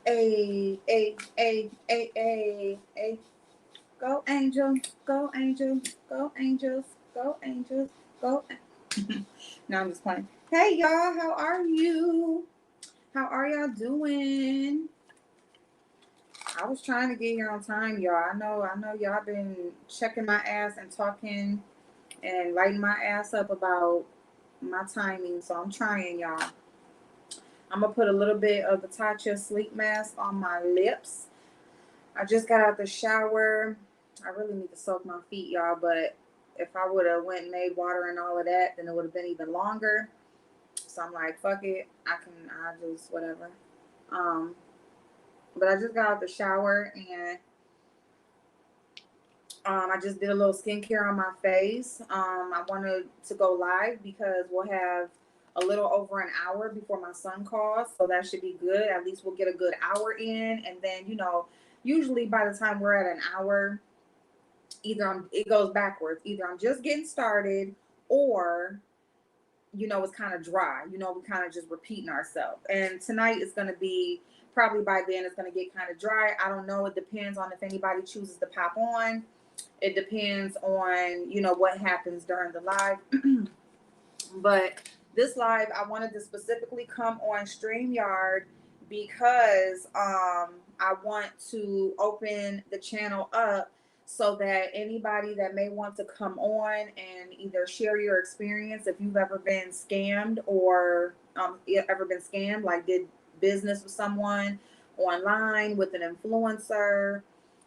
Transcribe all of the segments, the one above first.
A. Go Angel, go Angel, go Angels, go Angels, go. No, I'm just playing. Hey y'all, how are you? How are y'all doing? I was trying to get here on time, y'all. I know y'all been checking my ass and talking and lighting my ass up about my timing, so I'm trying, y'all. I'm gonna put a little bit of the Tatcha sleep mask on my lips. I just got out the shower. I really need to soak my feet, y'all, but if I would have went and made water and all of that, then it would have been even longer. So I'm like, fuck it. I just whatever. Um, but I just got out the shower and I just did a little skincare on my face. I wanted to go live because we'll have a little over an hour before my son calls, so that should be good. At least we'll get a good hour in, and then usually by the time we're at an hour, it goes backwards. Either I'm just getting started, or it's kind of dry. We kind of just repeating ourselves. And tonight is going to be probably by then it's going to get kind of dry. I don't know. It depends on if anybody chooses to pop on. It depends on what happens during the live. But this live, I wanted to specifically come on StreamYard because I want to open the channel up so that anybody that may want to come on and either share your experience, if you've ever been scammed or like did business with someone online with an influencer,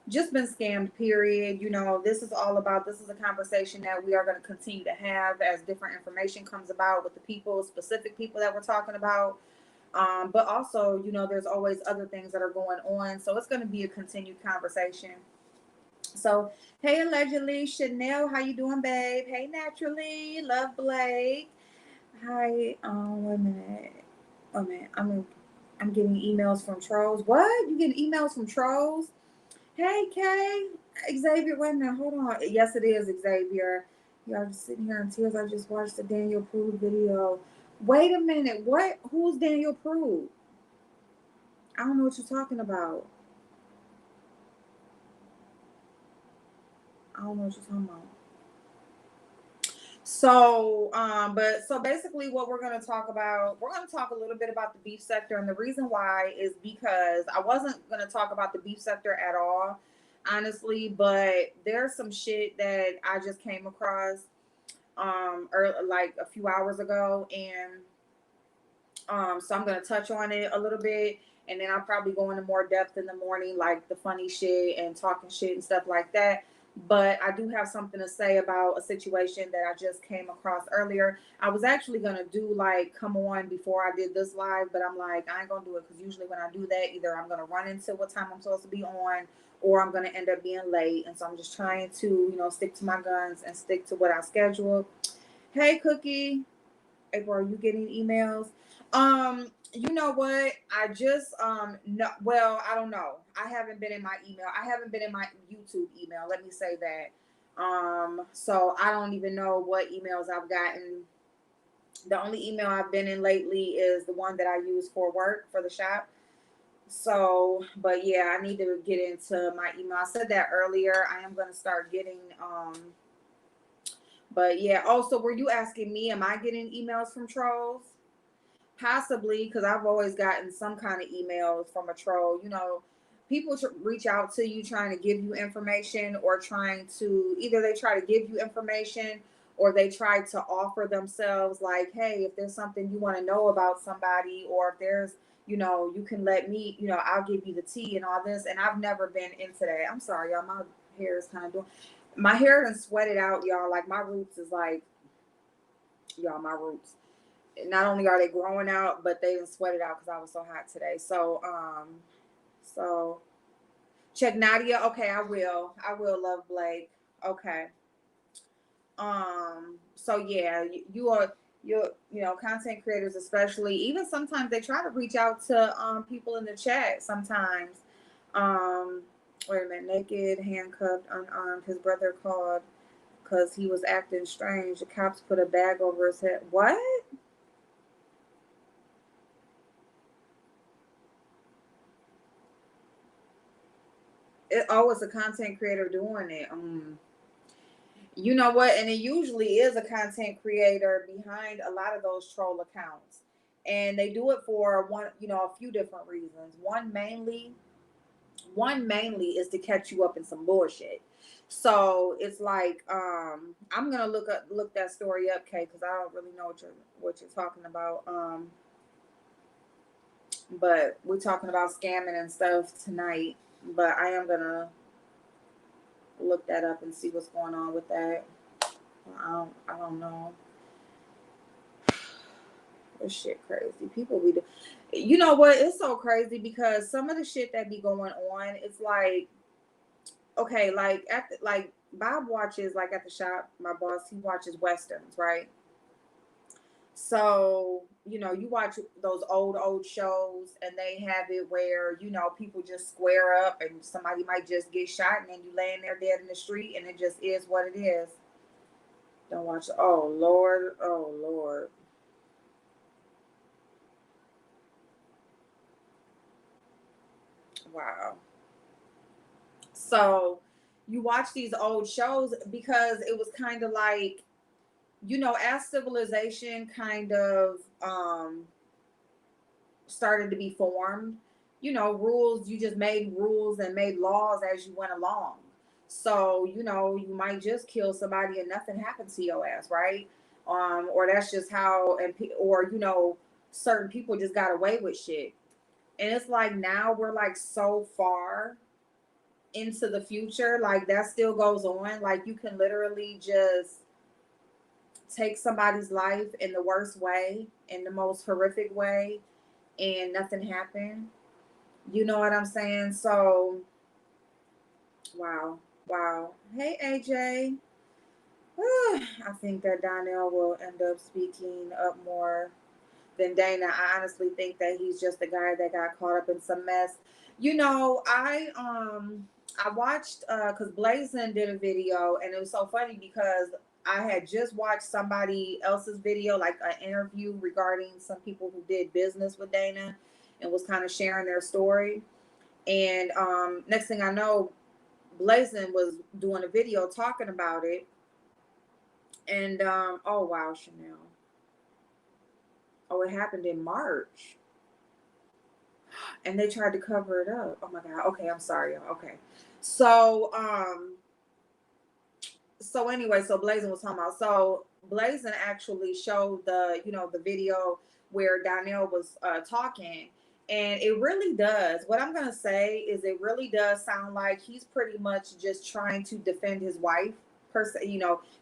just been scammed, period. This is a conversation that we are going to continue to have as different information comes about with the specific people that we're talking about. But also, there's always other things that are going on. So it's going to be a continued conversation. So, hey, allegedly, Chanel, how you doing, babe? Hey, naturally, love Blake. Hi, wait a minute. Oh man, I'm getting emails from trolls. What? You getting emails from trolls? Hey, Kay. Xavier, wait a minute. Hold on. Yes, it is Xavier. Y'all just sitting here in tears. I just watched the Daniel Prue video. Wait a minute. What? Who's Daniel Prue? I don't know what you're talking about. I don't know what you're talking about. So basically what we're gonna talk a little bit about the beef sector. And the reason why is because I wasn't gonna talk about the beef sector at all, honestly, but there's some shit that I just came across like a few hours ago, and so I'm gonna touch on it a little bit, and then I'll probably go into more depth in the morning, like the funny shit and talking shit and stuff like that. But I do have something to say about a situation that I just came across earlier. I was actually gonna do like come on before I did this live, but I'm like, I ain't gonna do it because usually when I do that, either I'm gonna run into what time I'm supposed to be on, or I'm gonna end up being late. And so I'm just trying to, stick to my guns and stick to what I scheduled. Hey, Cookie. April, are you getting emails? You know what? I just no, well, I don't know. I haven't been in my email. I haven't been in my YouTube email. Let me say that. So I don't even know what emails I've gotten. The only email I've been in lately is the one that I use for work for the shop. So, but yeah, I need to get into my email. I said that earlier. I am gonna start getting but yeah, also were you asking me, am I getting emails from trolls? Possibly, because I've always gotten some kind of emails from a troll. People reach out to you trying to give you information, or trying to either they try to give you information, or they try to offer themselves like, hey, if there's something you want to know about somebody, or if there's, you can let me, I'll give you the tea and all this. And I've never been into that. I'm sorry, y'all. My hair is kind of doing, my hair done sweated out, y'all. Like my roots is like, y'all, my roots not only are they growing out, but they didn't sweat it out because I was so hot today. So check Nadia. Okay, I will. I will, love Blake. Okay. So yeah, you are content creators, especially, even sometimes they try to reach out to people in the chat sometimes. Wait a minute, naked, handcuffed, unarmed. His brother called because he was acting strange. The cops put a bag over his head. What? It's a content creator doing it. You know what? And it usually is a content creator behind a lot of those troll accounts. And they do it for a few different reasons. One mainly is to catch you up in some bullshit. So it's like, I'm gonna look that story up, Kay, because I don't really know what you're talking about. But we're talking about scamming and stuff tonight. But I am gonna look that up and see what's going on with that. I don't know. This shit crazy. People be do. You know what? It's so crazy because some of the shit that be going on, it's like, okay, like like Bob watches, like at the shop. My boss, he watches westerns, right? So, you watch those old shows and they have it where, people just square up and somebody might just get shot and then you laying there dead in the street and it just is what it is. Don't watch. Oh Lord. Oh Lord. Wow. So you watch these old shows because it was kind of like, as civilization kind of started to be formed, rules, you just made rules and made laws as you went along. So, you might just kill somebody and nothing happened to your ass, right? Or that's just how, or, certain people just got away with shit. And it's like now we're like so far into the future, like that still goes on. Like you can literally just take somebody's life in the worst way, in the most horrific way, and nothing happened. You know what I'm saying? So, wow, wow. Hey, AJ. I think that Donnell will end up speaking up more than Dana. I honestly think that he's just a guy that got caught up in some mess. I watched because Blazin did a video and it was so funny because I had just watched somebody else's video, like an interview regarding some people who did business with Dana and was kind of sharing their story. And next thing I know, Blazin was doing a video talking about it. And oh wow, Chanel. Oh, it happened in March. And they tried to cover it up. Oh my god. Okay, I'm sorry. Okay. So anyway, so Blazin was talking about, so Blazin actually showed the video where Donnell was talking, and it really does. What I'm gonna say is it really does sound like he's pretty much just trying to defend his wife per se.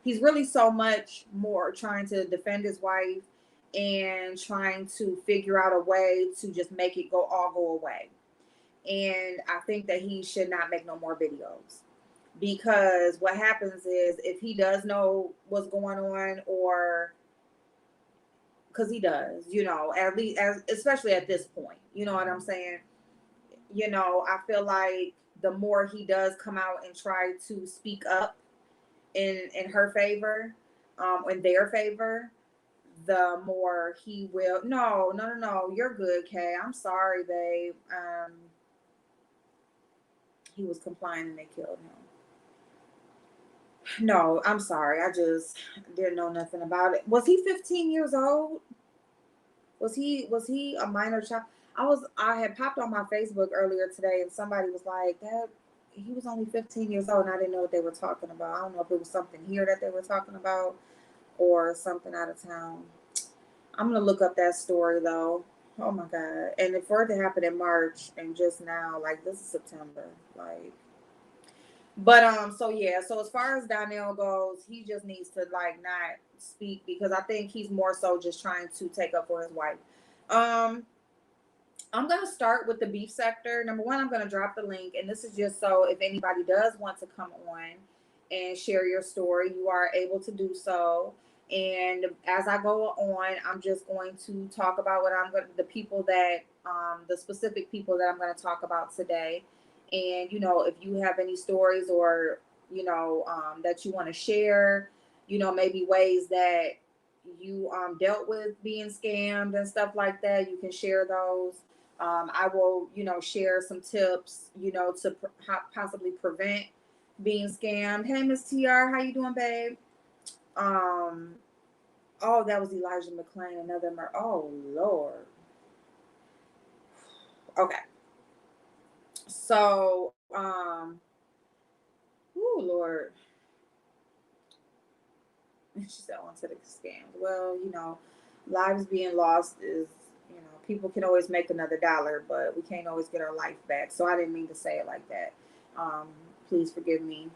He's really so much more trying to defend his wife and trying to figure out a way to just make it go away. And I think that he should not make no more videos, because what happens is if he does know what's going on, or because he does, at least especially at this point, you know what I'm saying? I feel like the more he does come out and try to speak up in her favor, in their favor, the more he will. No, no, no, no. You're good, Kay. I'm sorry, babe. He was complying and they killed him. No, I'm sorry. I just didn't know nothing about it. Was he 15 years old? Was he a minor child? I had popped on my Facebook earlier today and somebody was like that he was only 15 years old and I didn't know what they were talking about. I don't know if it was something here that they were talking about or something out of town. I'm gonna look up that story though. Oh my god. And for it to happen in March and just now, like this is September. Like, but so yeah, so as far as Donnell goes, he just needs to like not speak, because I think he's more so just trying to take up for his wife. Um, I'm gonna start with the beef sector. Number one, I'm gonna drop the link, and this is just so if anybody does want to come on and share your story, you are able to do so. And as I go on, I'm just going to talk about the people that, the specific people that I'm going to talk about today. And, if you have any stories or, that you want to share, maybe ways that you dealt with being scammed and stuff like that, you can share those. I will, share some tips, to possibly prevent being scammed. Hey, Miss TR, how you doing, babe? Um, oh, that was Elijah McClain, another oh Lord. Okay. So, oh Lord. She said on to the scams. Well, lives being lost is, people can always make another dollar, but we can't always get our life back. So I didn't mean to say it like that. Please forgive me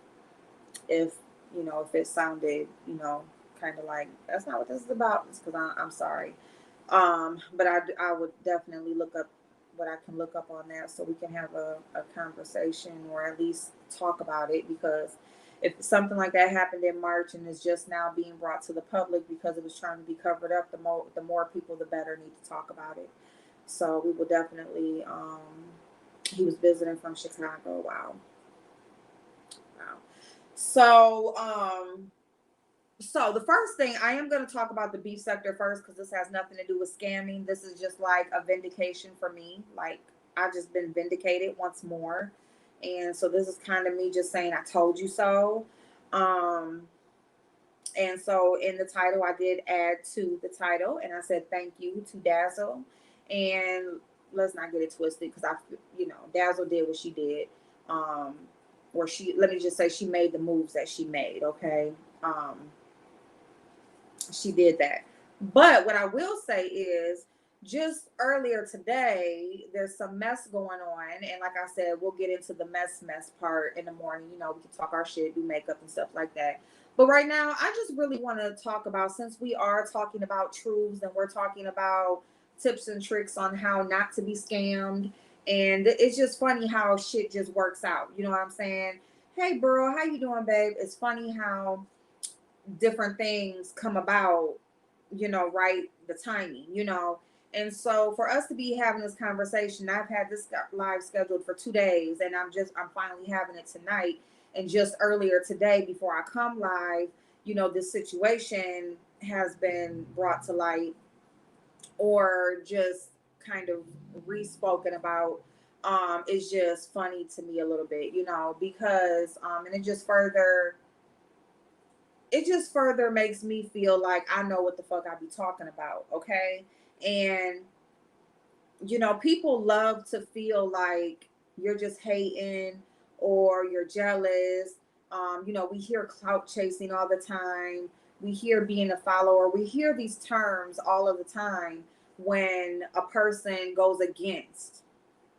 if, if it sounded, kind of like that's not what this is about. It's because I'm sorry. But I would definitely look up what I can look up on that so we can have a conversation or at least talk about it, because if something like that happened in March and is just now being brought to the public because it was trying to be covered up, the more people, the better, need to talk about it. So we will definitely, he was visiting from Chicago. Wow. So, so the first thing, I am going to talk about the beef sector first, because this has nothing to do with scamming. This is just like a vindication for me. Like, I've just been vindicated once more. And so this is kind of me just saying, I told you so. And so in the title, I did add to the title, and I said, thank you to Dazzle. And let's not get it twisted, because Dazzle did what she did. Or let me just say, she made the moves that she made. Okay. She did that. But what I will say is, just earlier today, there's some mess going on. And like I said, we'll get into the mess part in the morning. We can talk our shit, do makeup and stuff like that. But right now, I just really want to talk about, since we are talking about truths and we're talking about tips and tricks on how not to be scammed. And it's just funny how shit just works out. You know what I'm saying? Hey, bro, how you doing, babe? It's funny how different things come about, right? The timing, And so for us to be having this conversation, I've had this live scheduled for 2 days, and I'm finally having it tonight. And just earlier today, before I come live, this situation has been brought to light, or just kind of re-spoken about. Is just funny to me a little bit, because and it just further makes me feel like I know what the fuck I be talking about. Okay. And, people love to feel like you're just hating or you're jealous. We hear clout chasing all the time. We hear being a follower. We hear these terms all of the time when a person goes against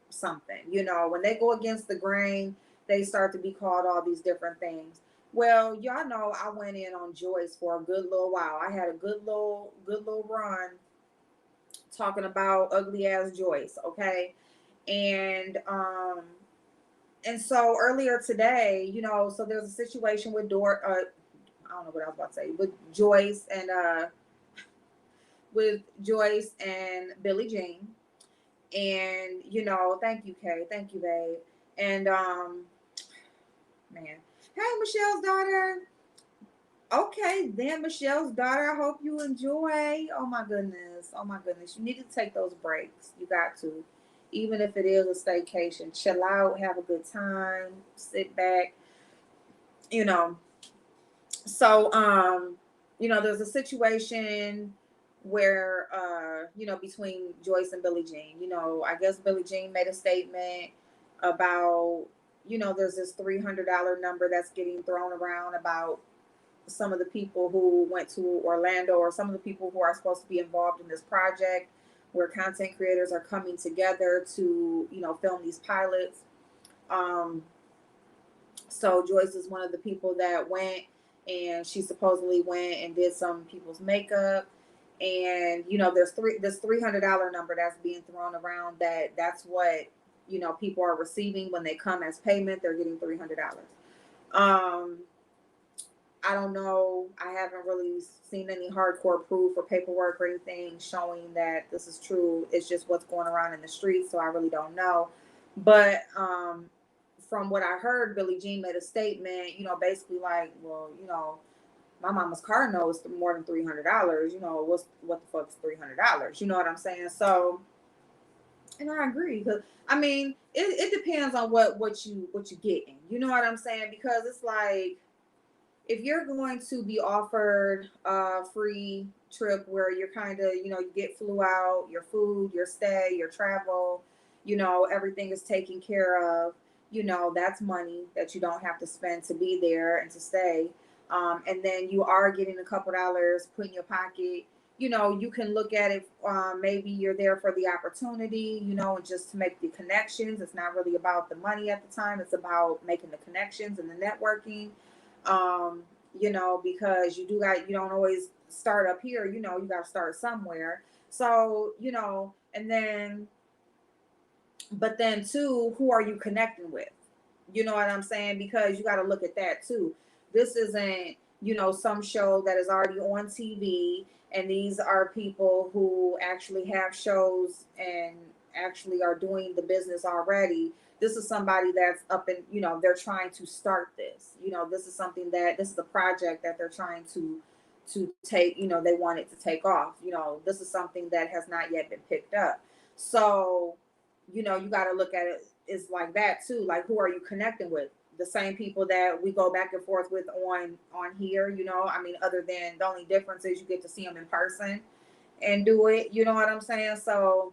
something. When they go against the grain, they start to be called all these different things. Well, y'all know I went in on Joyce for a good little while. I had a good little run talking about ugly ass Joyce, okay? And so earlier today, so there's a situation with I don't know what I was about to say, with Joyce and Billie Jean. And thank you, Kay. Thank you, babe. And man. Hey, Michelle's daughter. Okay, then Michelle's daughter. I hope you enjoy. Oh my goodness. Oh my goodness. You need to take those breaks. You got to. Even if it is a staycation. Chill out, have a good time, sit back. So there's a situation where between Joyce and Billie Jean. I guess Billie Jean made a statement about, there's this $300 number that's getting thrown around about some of the people who went to Orlando, or some of the people who are supposed to be involved in this project where content creators are coming together to, film these pilots. So Joyce is one of the people that went, and she supposedly went and did some people's makeup. And there's this $300 number that's being thrown around, that's what people are receiving when they come as payment. They're getting $300. I don't know. I haven't really seen any hardcore proof or paperwork or anything showing that this is true. It's just what's going around in the streets, so I really don't know. But from what I heard, Billie Jean made a statement, basically like, well, my mama's car note is more than $300. What the fuck is $300? You know what I'm saying? So And I agree because I mean it depends on what you getting. You know what I'm saying? Because it's like if you're going to be offered a free trip where you're kind of, you get flew out, your food, your stay, your travel, everything is taken care of, that's money that you don't have to spend to be there and to stay. And then you are getting a couple dollars put in your pocket. You can look at it. Maybe you're there for the opportunity, and just to make the connections. It's not really about the money at the time. It's about making the connections and the networking, um, because you don't always start up here, you got to start somewhere. So, and then, but then too, who are you connecting with? You know what I'm saying? Because you got to look at that too. This isn't, some show that is already on TV, and these are people who actually have shows and actually are doing the business already. This is somebody that's up and, they're trying to start this. This is a project that they're trying to take, they want it to take off. This is something that has not yet been picked up. So, you got to look at it is like that too. Like, who are you connecting with? The same people that we go back and forth with on here. I mean, other than the only difference is you get to see them in person and do it. You know what I'm saying? So,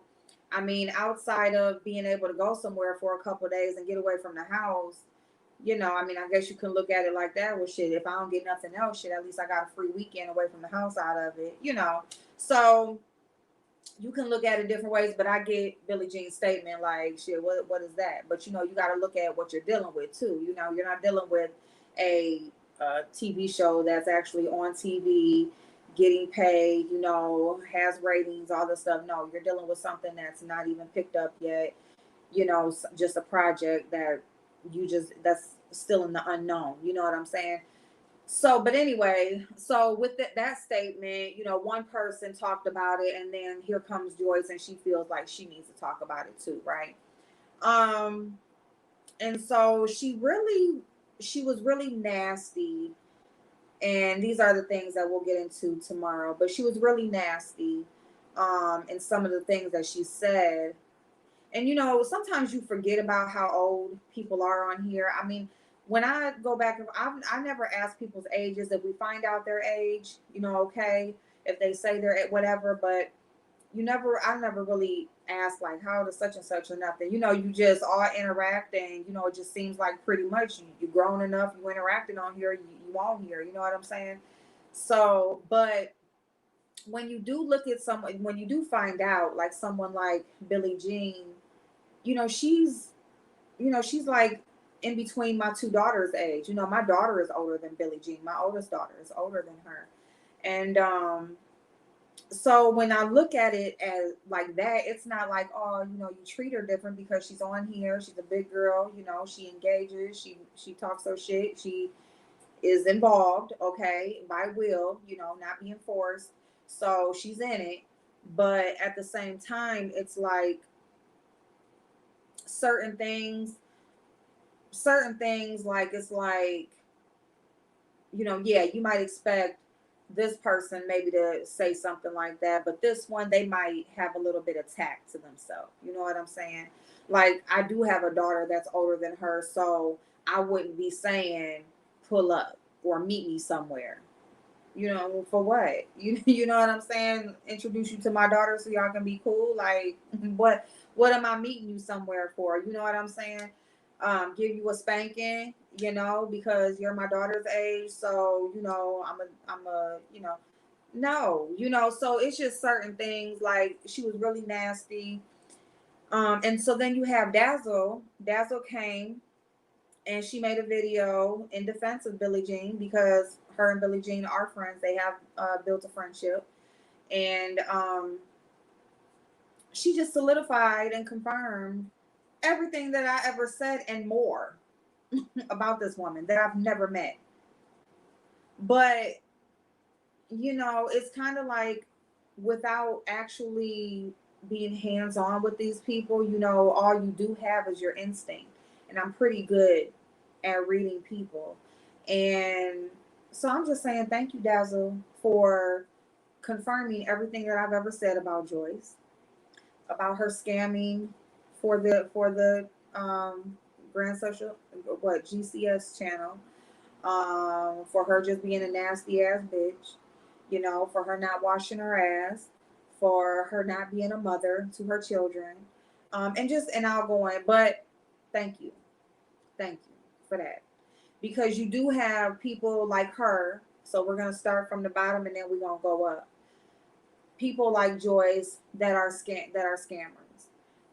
I mean, outside of being able to go somewhere for a couple of days and get away from the house, I mean, I guess you can look at it like that. Well, shit, if I don't get nothing else, shit, at least I got a free weekend away from the house out of it. So you can look at it different ways, but I get Billie Jean's statement like, shit, what is that? But you got to look at what you're dealing with too. You're not dealing with a, TV show that's actually on TV, getting paid, has ratings, all this stuff. No, you're dealing with something that's not even picked up yet. Just a project that's still in the unknown. You know what I'm saying? So, but anyway, so with that statement, one person talked about it, and then here comes Joyce, and she feels like she needs to talk about it too, right? Um, and so she was really nasty, and these are the things that we'll get into tomorrow. But she was really nasty, in some of the things that she said. And sometimes you forget about how old people are on here. I mean, when I go back, I never ask people's ages. If we find out their age, okay, if they say they're at whatever, but I never really ask like how old is such and such or nothing. You just all interact, and it just seems like pretty much you're grown enough, you interacting on here, you on here. You know what I'm saying? So, but when you do look at someone, when you do find out like someone like Billie Jean, you know, she's, she's like in between my two daughters' age. My daughter is older than Billie Jean. My oldest daughter is older than her. And so when I look at it as like that, it's not like, oh, you treat her different because she's on here. She's a big girl, she engages, she talks her shit, she is involved, okay, by will, not being forced. So she's in it. But at the same time, it's like certain things like it's like, yeah, you might expect this person maybe to say something like that, but this one, they might have a little bit of tact to themselves. You know what I'm saying? Like, I do have a daughter that's older than her, so I wouldn't be saying pull up or meet me somewhere. For what? You know what I'm saying? Introduce you to my daughter so y'all can be cool. Like, what am I meeting you somewhere for? You know what I'm saying? Give you a spanking, because you're my daughter's age. So, no, so it's just certain things. Like, she was really nasty. And so then you have Dazzle. Dazzle came and she made a video in defense of Billie Jean because her and Billie Jean are friends. They have built a friendship, and she just solidified and confirmed everything that I ever said and more about this woman that I've never met. But it's kind of like without actually being hands on with these people, all you do have is your instinct, and I'm pretty good at reading people. And so I'm just saying thank you, Dazzle, for confirming everything that I've ever said about Joyce. about her scamming for the Grand Social, what, GCS channel, for her just being a nasty ass bitch, for her not washing her ass, for her not being a mother to her children, and I'll go on, but thank you, thank you for that, because you do have people like her. So we're gonna start from the bottom and then we're gonna go up. People like Joyce that are scammers,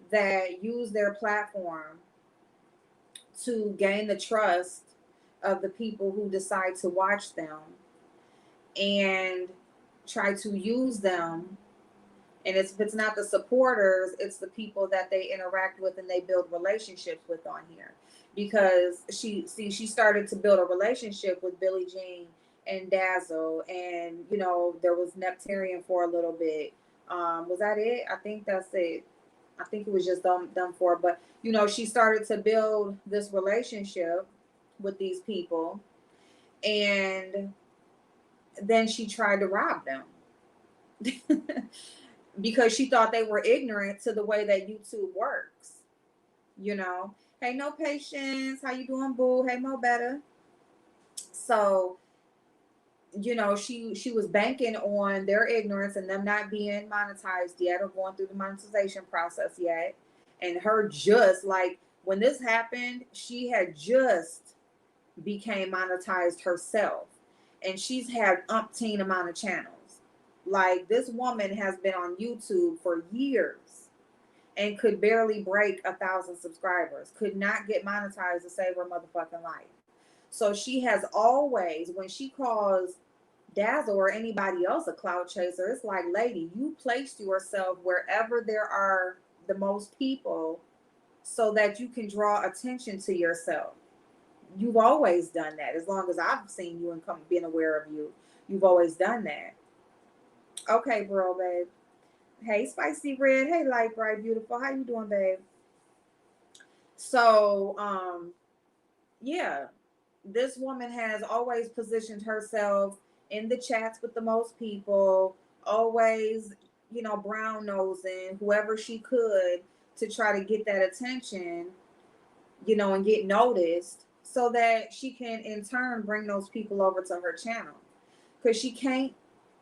that use their platform to gain the trust of the people who decide to watch them and try to use them. And if it's not the supporters, it's the people that they interact with and they build relationships with on here. Because she started to build a relationship with Billie Jean and Dazzle, and there was Neptarian for a little bit. Was that it? I think that's it. I think it was just done for. But she started to build this relationship with these people, and then she tried to rob them. Because she thought they were ignorant to the way that YouTube works. Hey, no patience. How you doing, boo? Hey, Mo better. So, she was banking on their ignorance and them not being monetized yet or going through the monetization process yet. And her just like when this happened, she had just became monetized herself. And she's had umpteen amount of channels. Like this woman has been on YouTube for years and could barely break 1,000 subscribers, could not get monetized to save her motherfucking life. So she has always, when she calls Dazzle or anybody else a clout chaser, it's like, lady, you placed yourself wherever there are the most people so that you can draw attention to yourself. You've always done that. As long as I've seen you and been aware of you, you've always done that. Okay, bro, babe. Hey, Spicy Red. Hey, Light Bright Beautiful. How you doing, babe? So, yeah, this woman has always positioned herself in the chats with the most people, always, brown nosing whoever she could to try to get that attention, and get noticed so that she can in turn bring those people over to her channel. Because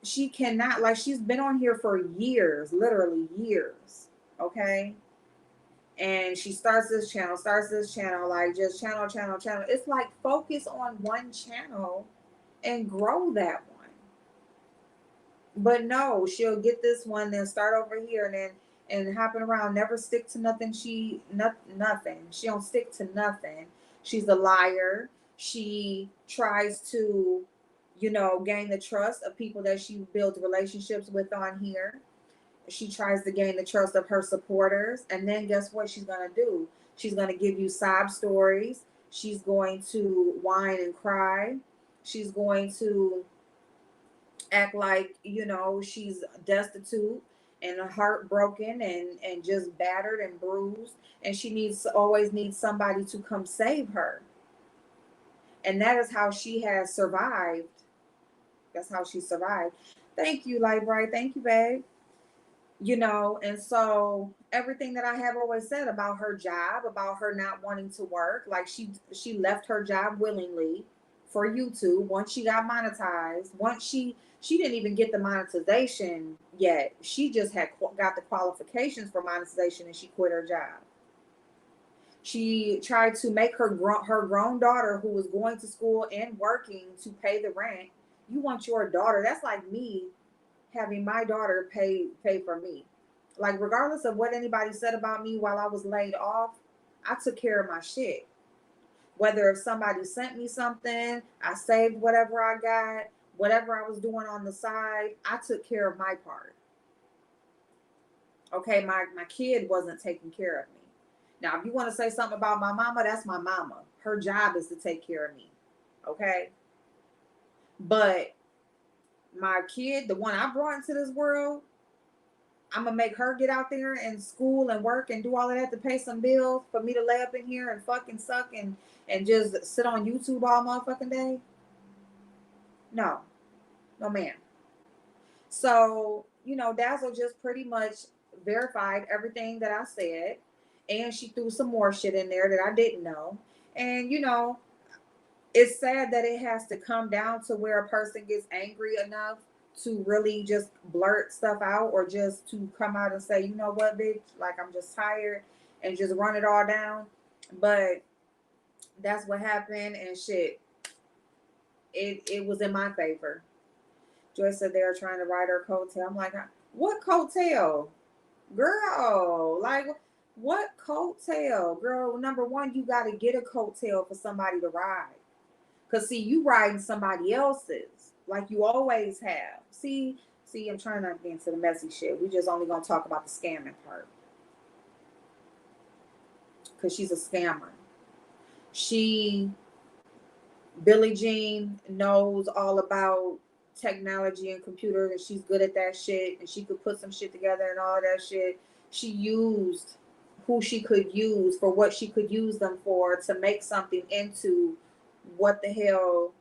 she cannot, like, she's been on here for years, literally years. Okay. And she starts this channel, like just channel. It's like focus on one channel and grow that one. But no, she'll get this one, then start over here and hopping around, never stick to nothing. Nothing. She don't stick to nothing. She's a liar. She tries to, gain the trust of people that she builds relationships with on here. She tries to gain the trust of her supporters. And then guess what she's going to do? She's going to give you sob stories. She's going to whine and cry. She's going to act like, she's destitute and heartbroken and just battered and bruised. And she always needs somebody to come save her. And that is how she has survived. That's how she survived. Thank you, Light Bright. Thank you, babe. And so everything that I have always said about her job, about her not wanting to work, like she left her job willingly for YouTube once she got monetized. Once she didn't even get the monetization yet. She just had got the qualifications for monetization and she quit her job. She tried to make her grown daughter, who was going to school and working to pay the rent. You want your daughter, that's like me having my daughter pay for me. Like, regardless of what anybody said about me while I was laid off, I took care of my shit. Whether if somebody sent me something, I saved whatever I got, whatever I was doing on the side, I took care of my part. Okay, my kid wasn't taking care of me. Now, if you want to say something about my mama, that's my mama. Her job is to take care of me. Okay? But my kid, the one I brought into this world, I'm going to make her get out there and school and work and do all of that to pay some bills for me to lay up in here and fucking suck and just sit on YouTube all motherfucking day? No, ma'am. So, Dazzle just pretty much verified everything that I said, and she threw some more shit in there that I didn't know. And it's sad that it has to come down to where a person gets angry enough to really just blurt stuff out, or just to come out and say, you know what, bitch, like, I'm just tired, and just run it all down. But that's what happened, and shit, it was in my favor. Joyce said they were trying to ride her coattail. I'm like, what coattail? Girl, like, what coattail? Girl, number one, you got to get a coattail for somebody to ride. Because, see, you riding somebody else's, like you always have. See, I'm trying not to get into the messy shit. We just only going to talk about the scamming part. Because she's a scammer. Billie Jean knows all about technology and computers, and she's good at that shit, and she could put some shit together and all that shit. She used who she could use for what she could use them for to make something into what the hell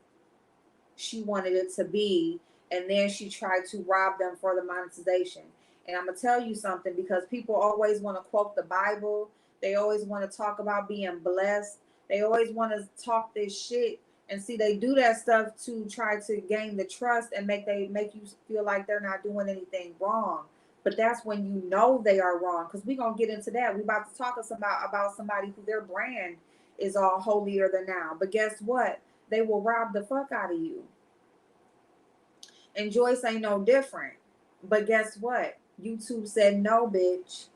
she wanted it to be, and then she tried to rob them for the monetization. And I'm gonna tell you something, because people always want to quote the Bible, they always want to talk about being blessed, they always want to talk this shit. And see, they do that stuff to try to gain the trust and make you feel like they're not doing anything wrong. But that's when you know they are wrong, because we're gonna get into that. We're about to talk about somebody who their brand is all holier than now. But guess what? They will rob the fuck out of you. And Joyce ain't no different. But guess what? YouTube said no, bitch.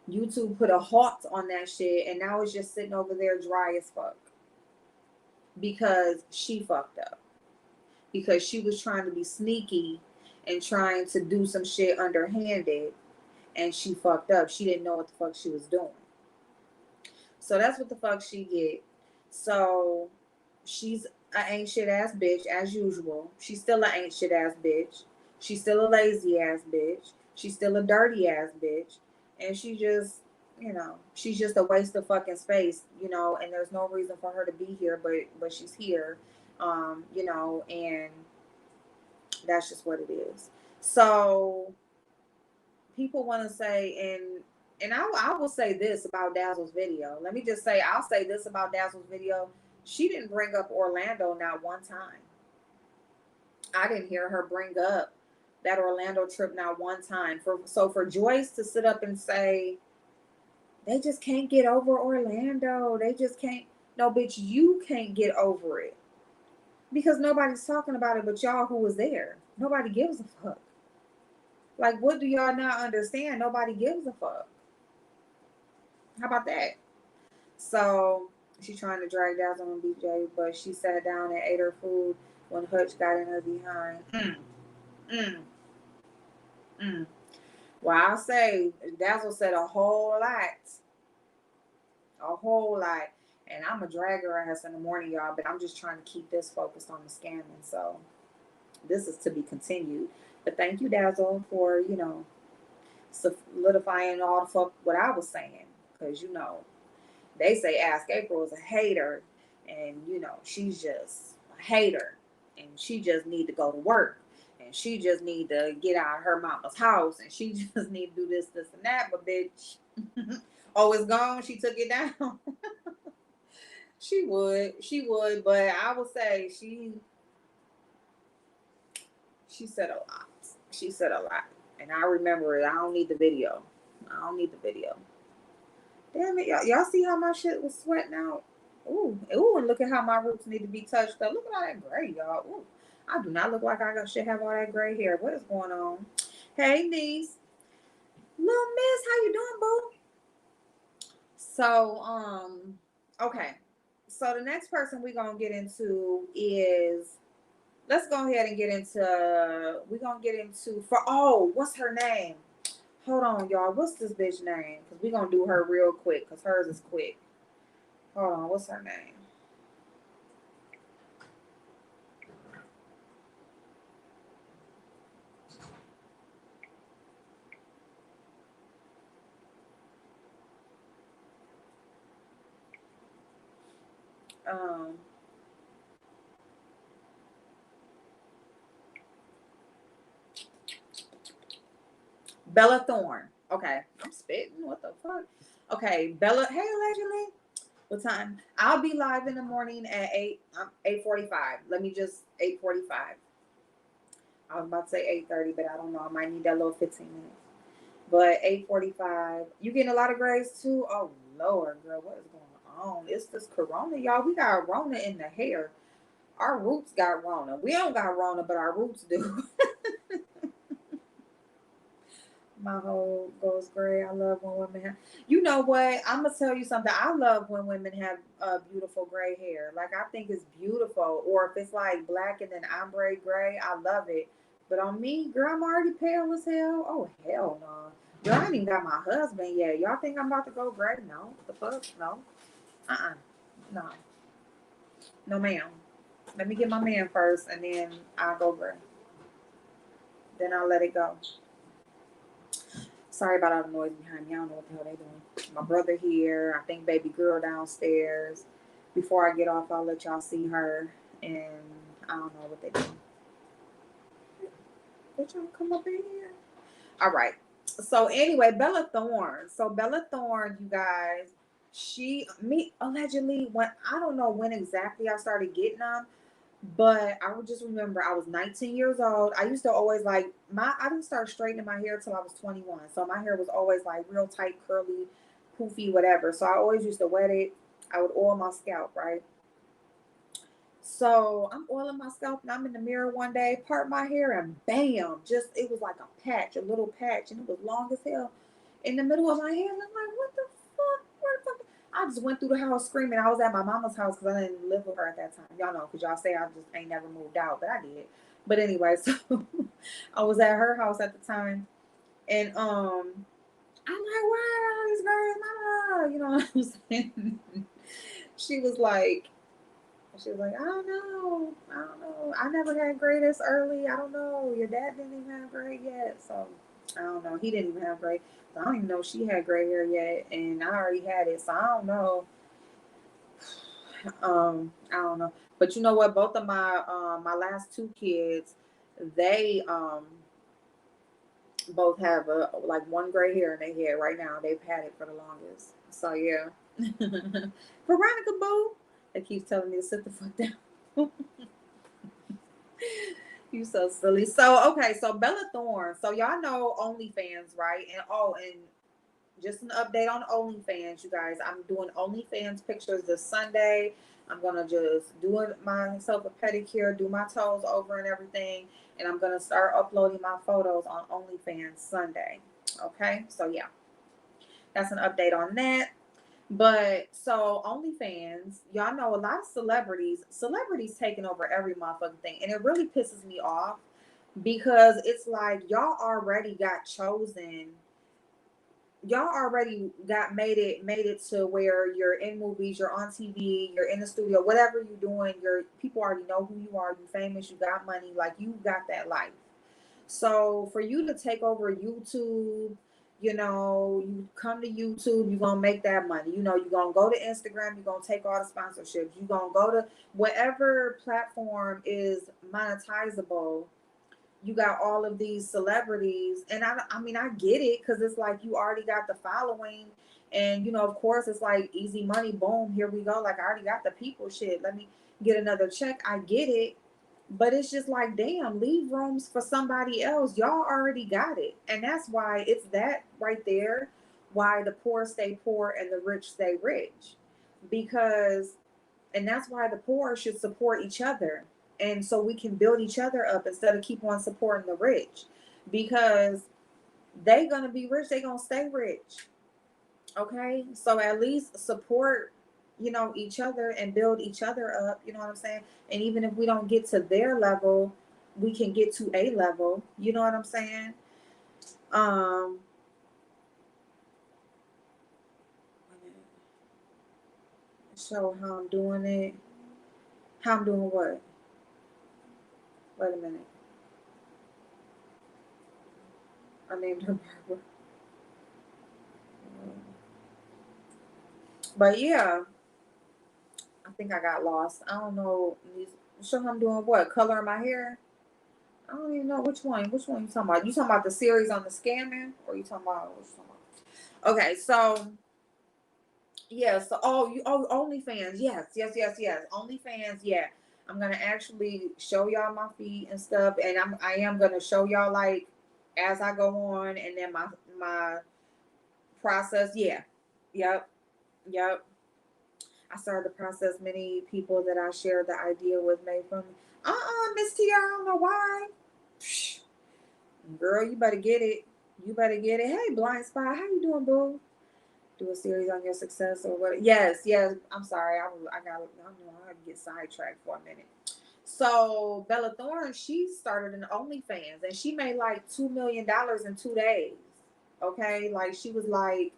YouTube put a halt on that shit, and now it's just sitting over there dry as fuck. Because she fucked up. Because she was trying to be sneaky and trying to do some shit underhanded, and she fucked up. She didn't know what the fuck she was doing. So that's what the fuck she get. So she's an ain't shit ass bitch as usual. She's still an ain't shit ass bitch. She's still a lazy ass bitch. She's still a dirty ass bitch. And she just, she's just a waste of fucking space, and there's no reason for her to be here, but she's here, and that's just what it is. So people want to say, and I will say this about Dazzle's video. Let me just say, I'll say this about Dazzle's video. She didn't bring up Orlando not one time. I didn't hear her bring up that Orlando trip not one time. For Joyce to sit up and say, they just can't get over Orlando. They just can't. No, bitch, you can't get over it. Because nobody's talking about it but y'all who was there. Nobody gives a fuck. Like, what do y'all not understand? Nobody gives a fuck. How about that? So she's trying to drag Dazzle and BJ, but she sat down and ate her food when Hutch got in her behind. Well, I'll say Dazzle said a whole lot. A whole lot. And I'm a drag her ass in the morning, y'all, but I'm just trying to keep this focused on the scamming. So this is to be continued. But thank you, Dazzle, for, solidifying all the fuck what I was saying. Because, they say Ask April is a hater. And, she's just a hater. And she just need to go to work. And she just need to get out of her mama's house. And she just need to do this, this, and that. But, bitch, oh, it's gone. She took it down. She would. But I would say she said a lot. She said a lot. And I remember it. I don't need the video. Damn it, y'all see how my shit was sweating out? Ooh, and look at how my roots need to be touched up. Look at all that gray, y'all. Ooh, I do not look like I should have all that gray hair. What is going on? Hey, niece. Little miss, how you doing, boo? So, okay. So the next person we're going to get into is, let's go ahead and what's her name? Hold on, y'all. What's this bitch name? Because we're going to do her real quick because hers is quick. Hold on. What's her name? Bella Thorne. Okay, I'm spitting. What the fuck? Okay, Bella. Hey, allegedly. What time? I'll be live in the morning at 8:45. Let me just 8:45. I was about to say 8:30, but I don't know. I might need that little 15 minutes. But 8:45. You getting a lot of grades too? Oh Lord, girl, what is going on? It's this corona, y'all. We got Rona in the hair. Our roots got Rona. We don't got Rona, but our roots do. My whole goes gray. I love when women have. You know what? I'm gonna tell you something. I love when women have beautiful gray hair. Like I think it's beautiful. Or if it's like black and then ombre gray, I love it. But on me, girl, I'm already pale as hell. Oh hell no. Girl, I ain't even got my husband yet. Y'all think I'm about to go gray? No. The fuck? No. No. No, ma'am. Let me get my man first, and then I'll go gray. Then I'll let it go. Sorry about all the noise behind me. I don't know what the hell they doing. My brother here. I think baby girl downstairs. Before I get off, I'll let y'all see her. And I don't know what they doing. Did y'all come up in here? All right. So anyway, Bella Thorne. So Bella Thorne, you guys, me allegedly, when I don't know when exactly I started getting them, but I would just remember I was 19 years old. I used to always like I didn't start straightening my hair till I was 21. So my hair was always like real tight, curly, poofy, whatever. So I always used to wet it. I would oil my scalp, right? So I'm oiling my scalp and I'm in the mirror one day, part my hair, and bam, just it was like a patch, a little patch, and it was long as hell in the middle of my hair. And I'm like, what the fuck? Where the fuck? I just went through the house screaming. I was at my mama's house because I didn't live with her at that time. Y'all know, because y'all say I just ain't never moved out, but I did. But anyway, so I was at her house at the time, and I'm like, why are all these girls, mama? You know what I'm saying? she was like, she was like, I don't know. I don't know. I never had gray this early. I don't know. Your dad didn't even have gray yet. So I don't know. He didn't even have gray. So I don't even know she had gray hair yet. And I already had it. So I don't know. I don't know. But you know what? Both of my last two kids, they both have like one gray hair in their head right now. They've had it for the longest. So yeah. Veronica Boo. They keep telling me to sit the fuck down. You so silly. So okay, so Bella Thorne. So y'all know OnlyFans, right? And just an update on OnlyFans, you guys. I'm doing OnlyFans pictures this Sunday. I'm gonna just do myself a pedicure, do my toes over and everything, and I'm gonna start uploading my photos on OnlyFans Sunday. Okay, so yeah, that's an update on that. But so OnlyFans, y'all know a lot of celebrities taking over every motherfucking thing, and it really pisses me off because it's like y'all already got chosen. Y'all already got made it to where you're in movies, you're on TV, you're in the studio, whatever you're doing, people already know who you are, you famous, you got money, like you got that life. So for you to take over YouTube, you come to YouTube, you're gonna make that money. You're gonna go to Instagram, you're gonna take all the sponsorships, you're gonna go to whatever platform is monetizable. You got all of these celebrities, and I mean I get it because it's like you already got the following, and of course it's like easy money, boom, here we go. Like I already got the people, shit, let me get another check. I get it, but it's just like, damn, leave rooms for somebody else. Y'all already got it, and that's why it's that right there. Why the poor stay poor and the rich stay rich, because and that's why the poor should support each other. And so we can build each other up instead of keep on supporting the rich, because they gonna be rich, they gonna stay rich. Okay, so at least support each other and build each other up. You know what I'm saying? And even if we don't get to their level, we can get to a level. You know what I'm saying? um Show how I'm doing it. How I'm doing what? Wait a minute. I named her Barbara. But yeah, I think I got lost. I don't know. Show I'm doing what? Coloring my hair? I don't even know which one. Which one you talking about? You talking about the series on the scamming, or you talking about what you talking about? Okay, so yeah, so OnlyFans, yes. OnlyFans, yeah. I'm gonna actually show y'all my feet and stuff, and I am gonna show y'all like as I go on, and then my process. Yeah, yep, yep. I started the process. Many people that I shared the idea with made from me. Miss T, I don't know why. Psh, girl, you better get it. You better get it. Hey, blind spot, how you doing, boo? Do a series on your success or what? Yes. I'm sorry. I get sidetracked for a minute. So Bella Thorne, she started an OnlyFans and she made like $2 million in 2 days. Okay, like she was like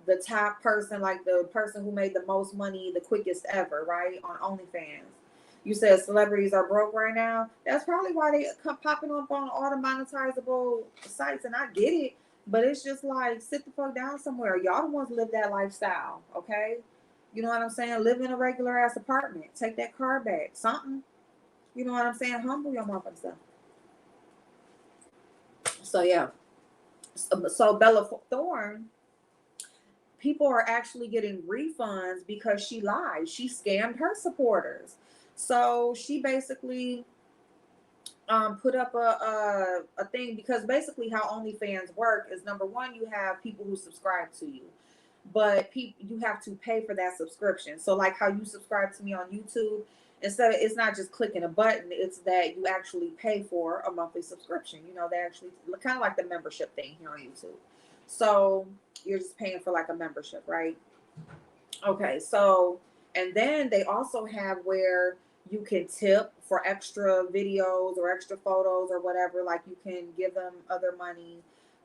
the top person, like the person who made the most money the quickest ever, right? On OnlyFans. You said celebrities are broke right now. That's probably why they come popping up on all the monetizable sites, and I get it. But it's just like sit the fuck down somewhere. Y'all the ones live that lifestyle, okay? You know what I'm saying? Live in a regular ass apartment. Take that car back. Something. You know what I'm saying? Humble your motherfucking self. So yeah. So Bella Thorne, people are actually getting refunds because she lied. She scammed her supporters. So she basically put up a thing, because basically how OnlyFans work is, number one, you have people who subscribe to you, but you have to pay for that subscription. So like how you subscribe to me on YouTube, instead of, it's not just clicking a button, it's that you actually pay for a monthly subscription. You know, they actually kind of like the membership thing here on YouTube. So you're just paying for like a membership, right? Okay, so and then they also have where you can tip for extra videos or extra photos or whatever. Like you can give them other money.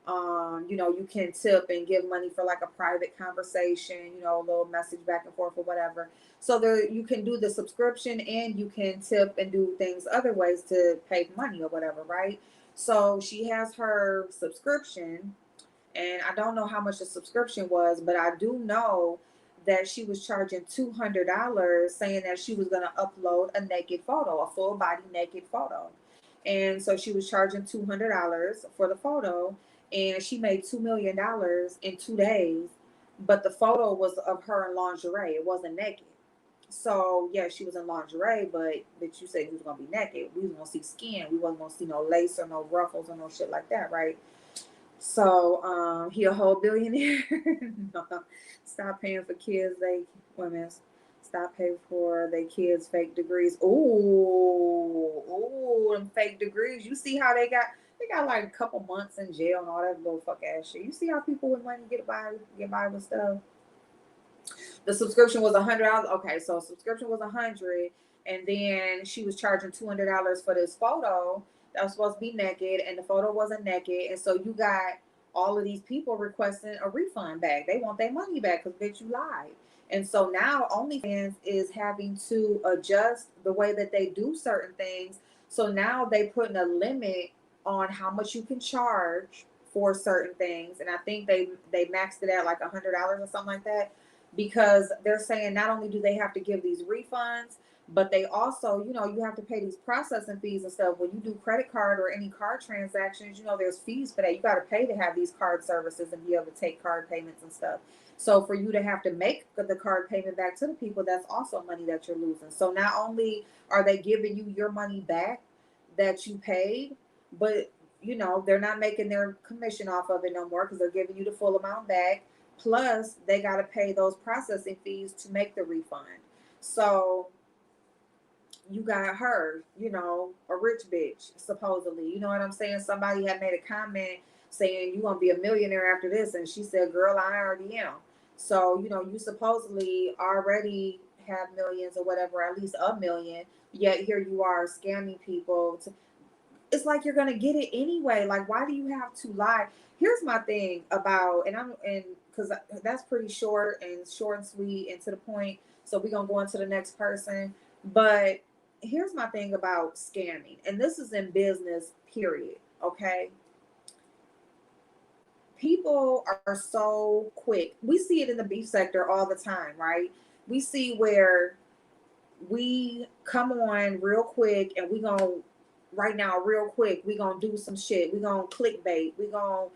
You can tip and give money for like a private conversation, a little message back and forth or whatever. So there you can do the subscription and you can tip and do things other ways to pay money or whatever, right? So she has her subscription, and I don't know how much the subscription was, but I do know that she was charging $200, saying that she was going to upload a naked photo, a full body naked photo. And so she was charging $200 for the photo, and she made $2 million in 2 days. But the photo was of her in lingerie, it wasn't naked. So yeah, she was in lingerie, but you said you was gonna be naked. We was gonna see skin. We wasn't gonna see no lace or no ruffles or no shit like that, right? So he a whole billionaire. No, stop paying for kids. Women stop paying for their kids' fake degrees. Ooh, them fake degrees. You see how they got like a couple months in jail and all that little fuck ass shit. You see how people with money get by with stuff. The subscription was $100. Okay, so subscription was $100, and then she was charging $200 for this photo that was supposed to be naked, and the photo wasn't naked, and so you got all of these people requesting a refund back. They want their money back because bitch, you lied. And so now OnlyFans is having to adjust the way that they do certain things. So now they putting a limit on how much you can charge for certain things, and I think they maxed it at like $100 or something like that, because they're saying not only do they have to give these refunds, but they also, you have to pay these processing fees and stuff. When you do credit card or any card transactions, there's fees for that. You got to pay to have these card services and be able to take card payments and stuff. So for you to have to make the card payment back to the people, that's also money that you're losing. So not only are they giving you your money back that you paid, but they're not making their commission off of it no more, because they're giving you the full amount back. Plus, they got to pay those processing fees to make the refund. So you got her, a rich bitch, supposedly. You know what I'm saying? Somebody had made a comment saying, you going to be a millionaire after this. And she said, girl, I already am. So, you supposedly already have millions or whatever, at least a million. Yet here you are scamming people. It's like you're going to get it anyway. Like, why do you have to lie? Here's my thing about, because that's pretty short and sweet and to the point. So we're going to go into the next person. But here's my thing about scamming. And this is in business, period. Okay. People are so quick. We see it in the beef sector all the time, right? We see where we come on real quick and we going to right now, real quick. We gonna do some shit. We gonna clickbait. We gonna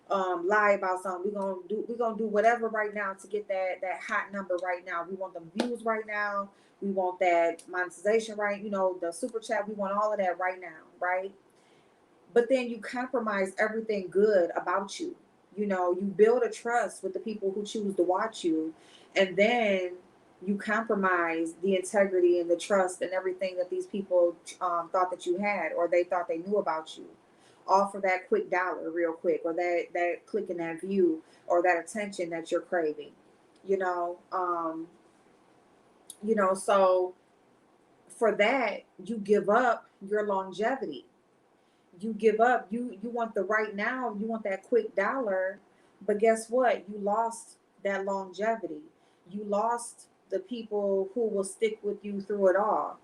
lie about something. We gonna do whatever right now to get that hot number right now. We want them views right now. We want that monetization right. You know, the super chat. We want all of that right now, right? But then you compromise everything good about you. You know, you build a trust with the people who choose to watch you, and then you compromise the integrity and the trust and everything that these people thought that you had, or they thought they knew about you, all for that quick dollar, real quick, or that click and that view, or that attention that you're craving. You know, so for that you give up your longevity. You give up. You want the right now. You want that quick dollar, but guess what? You lost that longevity. You lost the people who will stick with you through it all.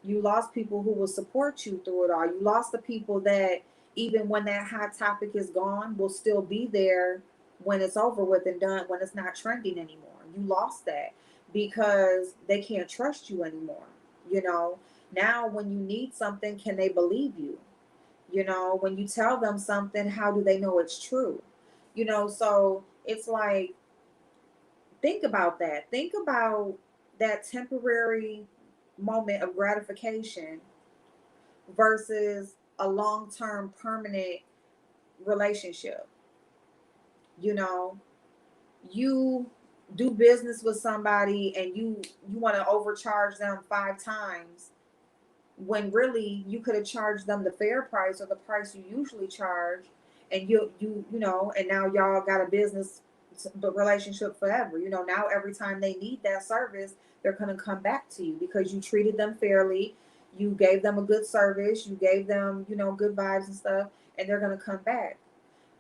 You lost people who will support you through it all. You lost the people that even when that hot topic is gone will still be there when it's over with and done, when it's not trending anymore. You lost that because they can't trust you anymore. You know, now when you need something, can they believe you? You know, when you tell them something, how do they know it's true? You know, so it's like, think about that. Think about that temporary moment of gratification versus a long term permanent relationship. You know, you do business with somebody and you want to overcharge them 5 times when really you could have charged them the fair price or the price you usually charge, and you know, and now y'all got a business but relationship forever. You know, now every time they need that service, they're going to come back to you because you treated them fairly, you gave them a good service, you gave them, you know, good vibes and stuff, and they're going to come back.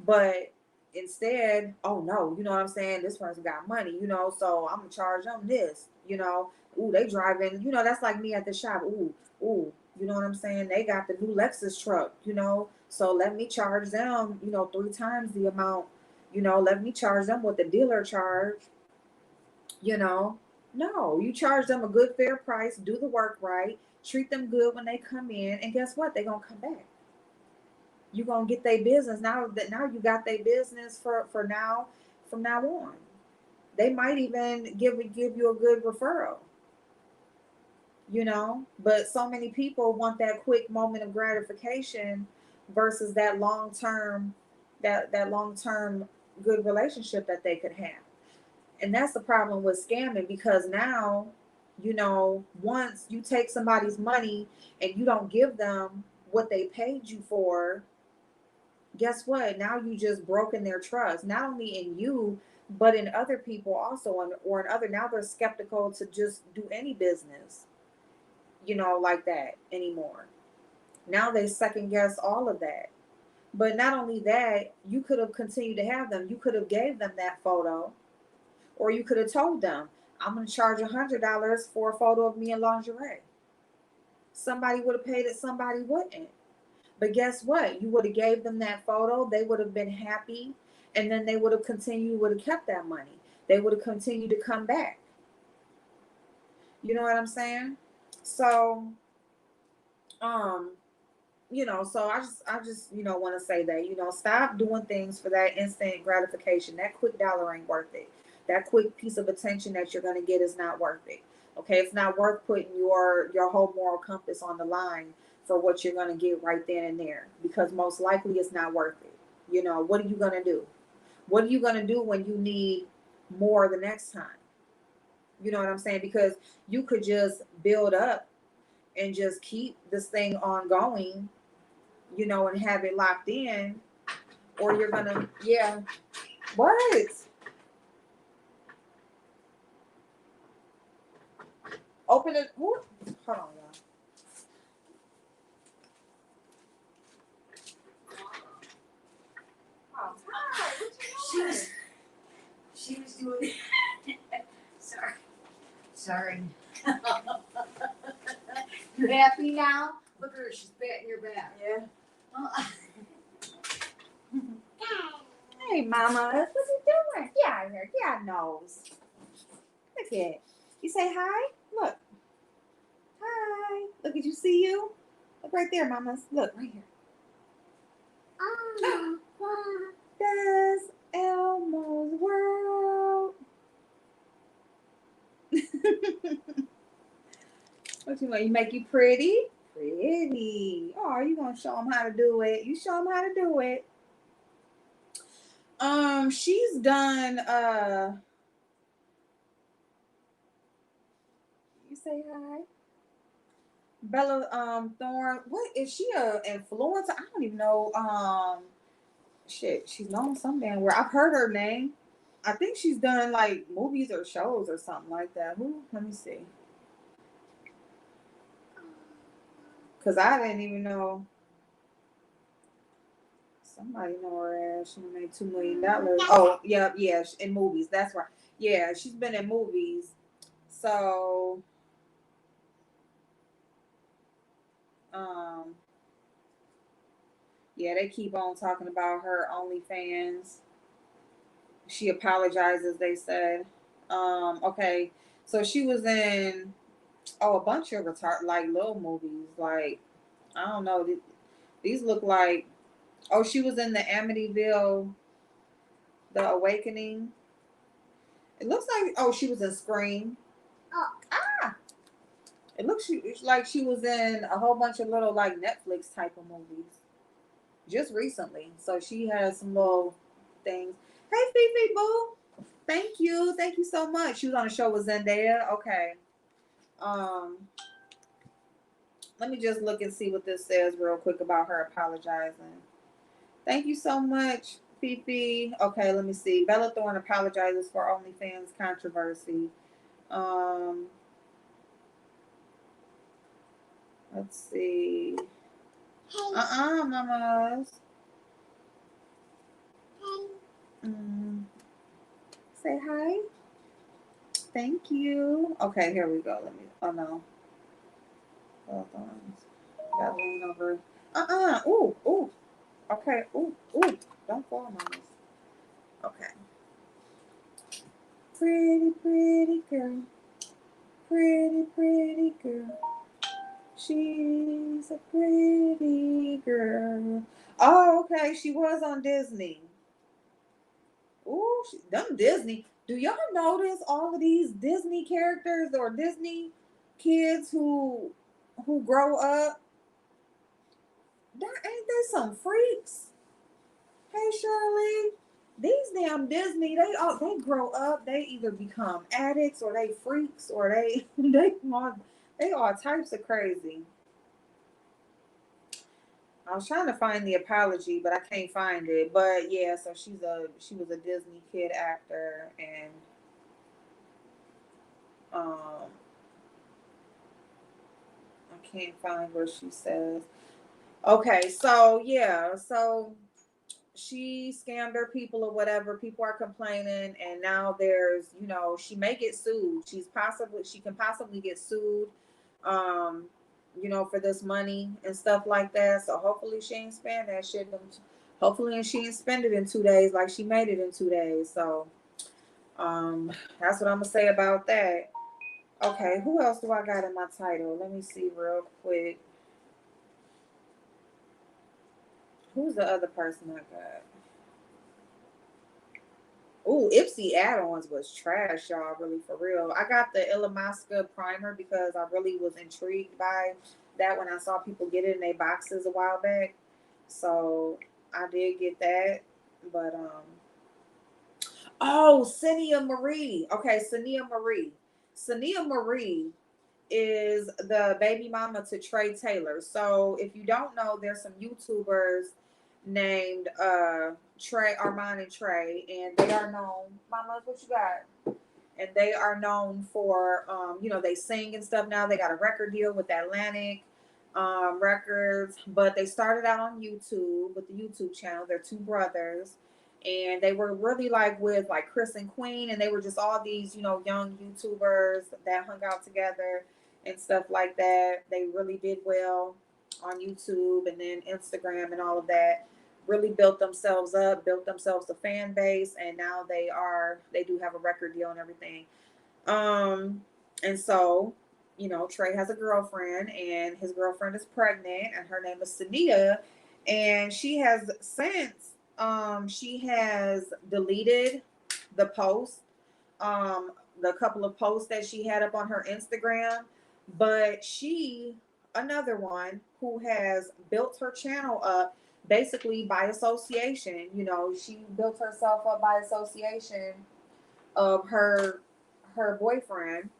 But instead, oh no, you know what I'm saying, this person got money, you know, so I'm gonna charge them this, you know. Ooh, they driving, you know, that's like me at the shop. Ooh, you know what I'm saying? They got the new Lexus truck, you know, so let me charge them, you know, 3 times the amount, you know, let me charge them what the dealer charge, you know. No, you charge them a good fair price, do the work right, treat them good when they come in, and guess what? They're gonna come back. You're gonna get their business. Now you got their business for now, from now on. They might even give you a good referral, you know. But so many people want that quick moment of gratification versus that long term, that long term good relationship that they could have. And that's the problem with scamming, because now, you know, once you take somebody's money and you don't give them what they paid you for, guess what? Now you just broken their trust, not only in you, but in other people also, or in other. Now they're skeptical to just do any business, you know, like that anymore. Now they second guess all of that. But not only that, you could have continued to have them. You could have gave them that photo, or you could have told them, "I'm going to charge $100 for a photo of me in lingerie." Somebody would have paid it. Somebody wouldn't. But guess what? You would have gave them that photo. They would have been happy, and then they would have continued, would have kept that money. They would have continued to come back. You know what I'm saying? So, um, so I just, want to say that, stop doing things for that instant gratification. That quick dollar ain't worth it. That quick piece of attention that you're gonna get is not worth it. Okay, it's not worth putting your whole moral compass on the line for what you're gonna get right then and there, because most likely it's not worth it. What are you gonna do? What are you gonna do when you need more the next time? You know what I'm saying? Because you could just build up and just keep this thing ongoing, and have it locked in, or you're gonna, yeah. What? Open it. Hold on, y'all. Oh, hi. What you doing? She was doing. Sorry. Sorry. You happy now? Look at her. She's patting your back. Yeah. Oh. Hey, Mama. What's he doing? Get out of here. Get out nose. Look at. You say hi. Look. Hi. Look at you. See you. Look right there, mamas. Look right here. Oh, That's Elmo's world. What you want? You make you pretty? Pretty. Oh, you gonna show them how to do it? You show them how to do it. She's done. You say hi, Bella. Thorne. What is she a influencer? I don't even know. Shit. She's known some damn where. I've heard her name. I think she's done like movies or shows or something like that. Who? Let me see. Cause I didn't even know. Somebody know her ass. She made $2 million. Oh, yeah, yeah, in movies. That's right. Yeah, she's been in movies. So, um, yeah, they keep on talking about her OnlyFans. She apologizes. They said, okay, so she was in a bunch of like little movies. Like I don't know. These look like. Oh, she was in the Amityville, The Awakening. It looks like she was in Scream. oh. Ah, it looks like she was in a whole bunch of little like Netflix type of movies just recently. So she has some little things. Hey Fifi Boo, thank you so much. She was on a show with Zendaya. Okay, um, let me just look and see what this says real quick about her apologizing. Thank you so much, Fifi. Okay, let me see. Bella Thorne apologizes for OnlyFans controversy. Um, let's see. Mamas. Mm, say hi. Thank you. Okay, here we go. Let me. Oh no. Hold on. Got lean over. Ooh. Okay. Ooh. Don't fall, mamas. Okay. Pretty girl. Pretty girl. She's a pretty girl. Oh, okay. She was on Disney. Ooh, them Disney. Do y'all notice all of these Disney characters or Disney kids who grow up? Ain't they some freaks? Hey Shirley, these damn Disney they grow up. They either become addicts or they freaks or they they all types of crazy. I was trying to find the apology, but I can't find it. But yeah, so she was a Disney kid actor, and um, I can't find where she says. Okay, so yeah, so she scammed her people or whatever. People are complaining, and now there's she may get sued. She can possibly get sued. Um, for this money and stuff like that. So hopefully she ain't spend that shit. Hopefully she ain't spend it in 2 days like she made it in 2 days. So that's what I'm gonna say about that. Okay, who else do I got in my title? Let me see real quick. Who's the other person I got? Ooh, Ipsy add-ons was trash, y'all. Really, for real. I got the Ilamasca primer because I really was intrigued by that when I saw people get it in their boxes a while back. So I did get that, but oh, Senia Marie. Okay, Senia Marie. Senia Marie is the baby mama to Trey Taylor. So if you don't know, there's some YouTubers named Trey, Armand and Trey, and they are known. Mama, what you got? And they are known for they sing and stuff now. They got a record deal with Atlantic Records, but they started out on YouTube with the YouTube channel. They're two brothers. And they were really like with like Chris and Queen, and they were just all these, young YouTubers that hung out together and stuff like that. They really did well on YouTube and then Instagram and all of that. Really built themselves up, built themselves a fan base, and now they do have a record deal and everything. And so you know, Trey has a girlfriend, and his girlfriend is pregnant, and her name is Senia, and she has deleted the post, um, the couple of posts that she had up on her Instagram, but another one who has built her channel up basically by association. You know, she built herself up by association of her boyfriend.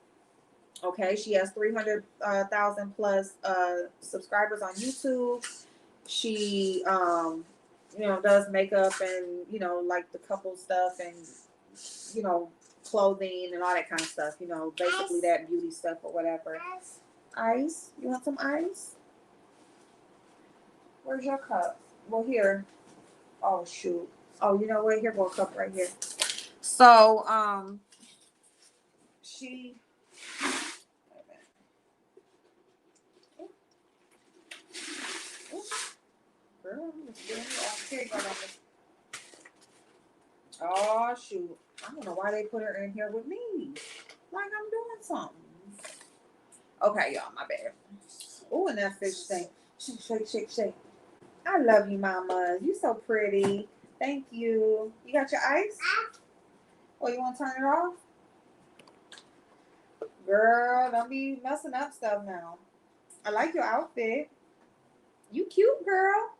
Okay, she has 300,000 plus subscribers on YouTube. She, you know, does makeup and, you know, like the couple stuff and, you know, clothing and all that kind of stuff. You know, basically that beauty stuff or whatever. Ice? You want some ice? Where's your cup? Well, here. Oh shoot. Oh, you know what? Here, go a cup right here. So, she. Girl, oh shoot. I don't know why they put her in here with me. Like I'm doing something. Okay, y'all, my bad. Oh, and that fish thing. Shake, shake, shake, shake. I love you, mama. You so pretty. Thank you. You got your ice? Oh, you want to turn it off? Girl, don't be messing up stuff now. I like your outfit. You cute, girl.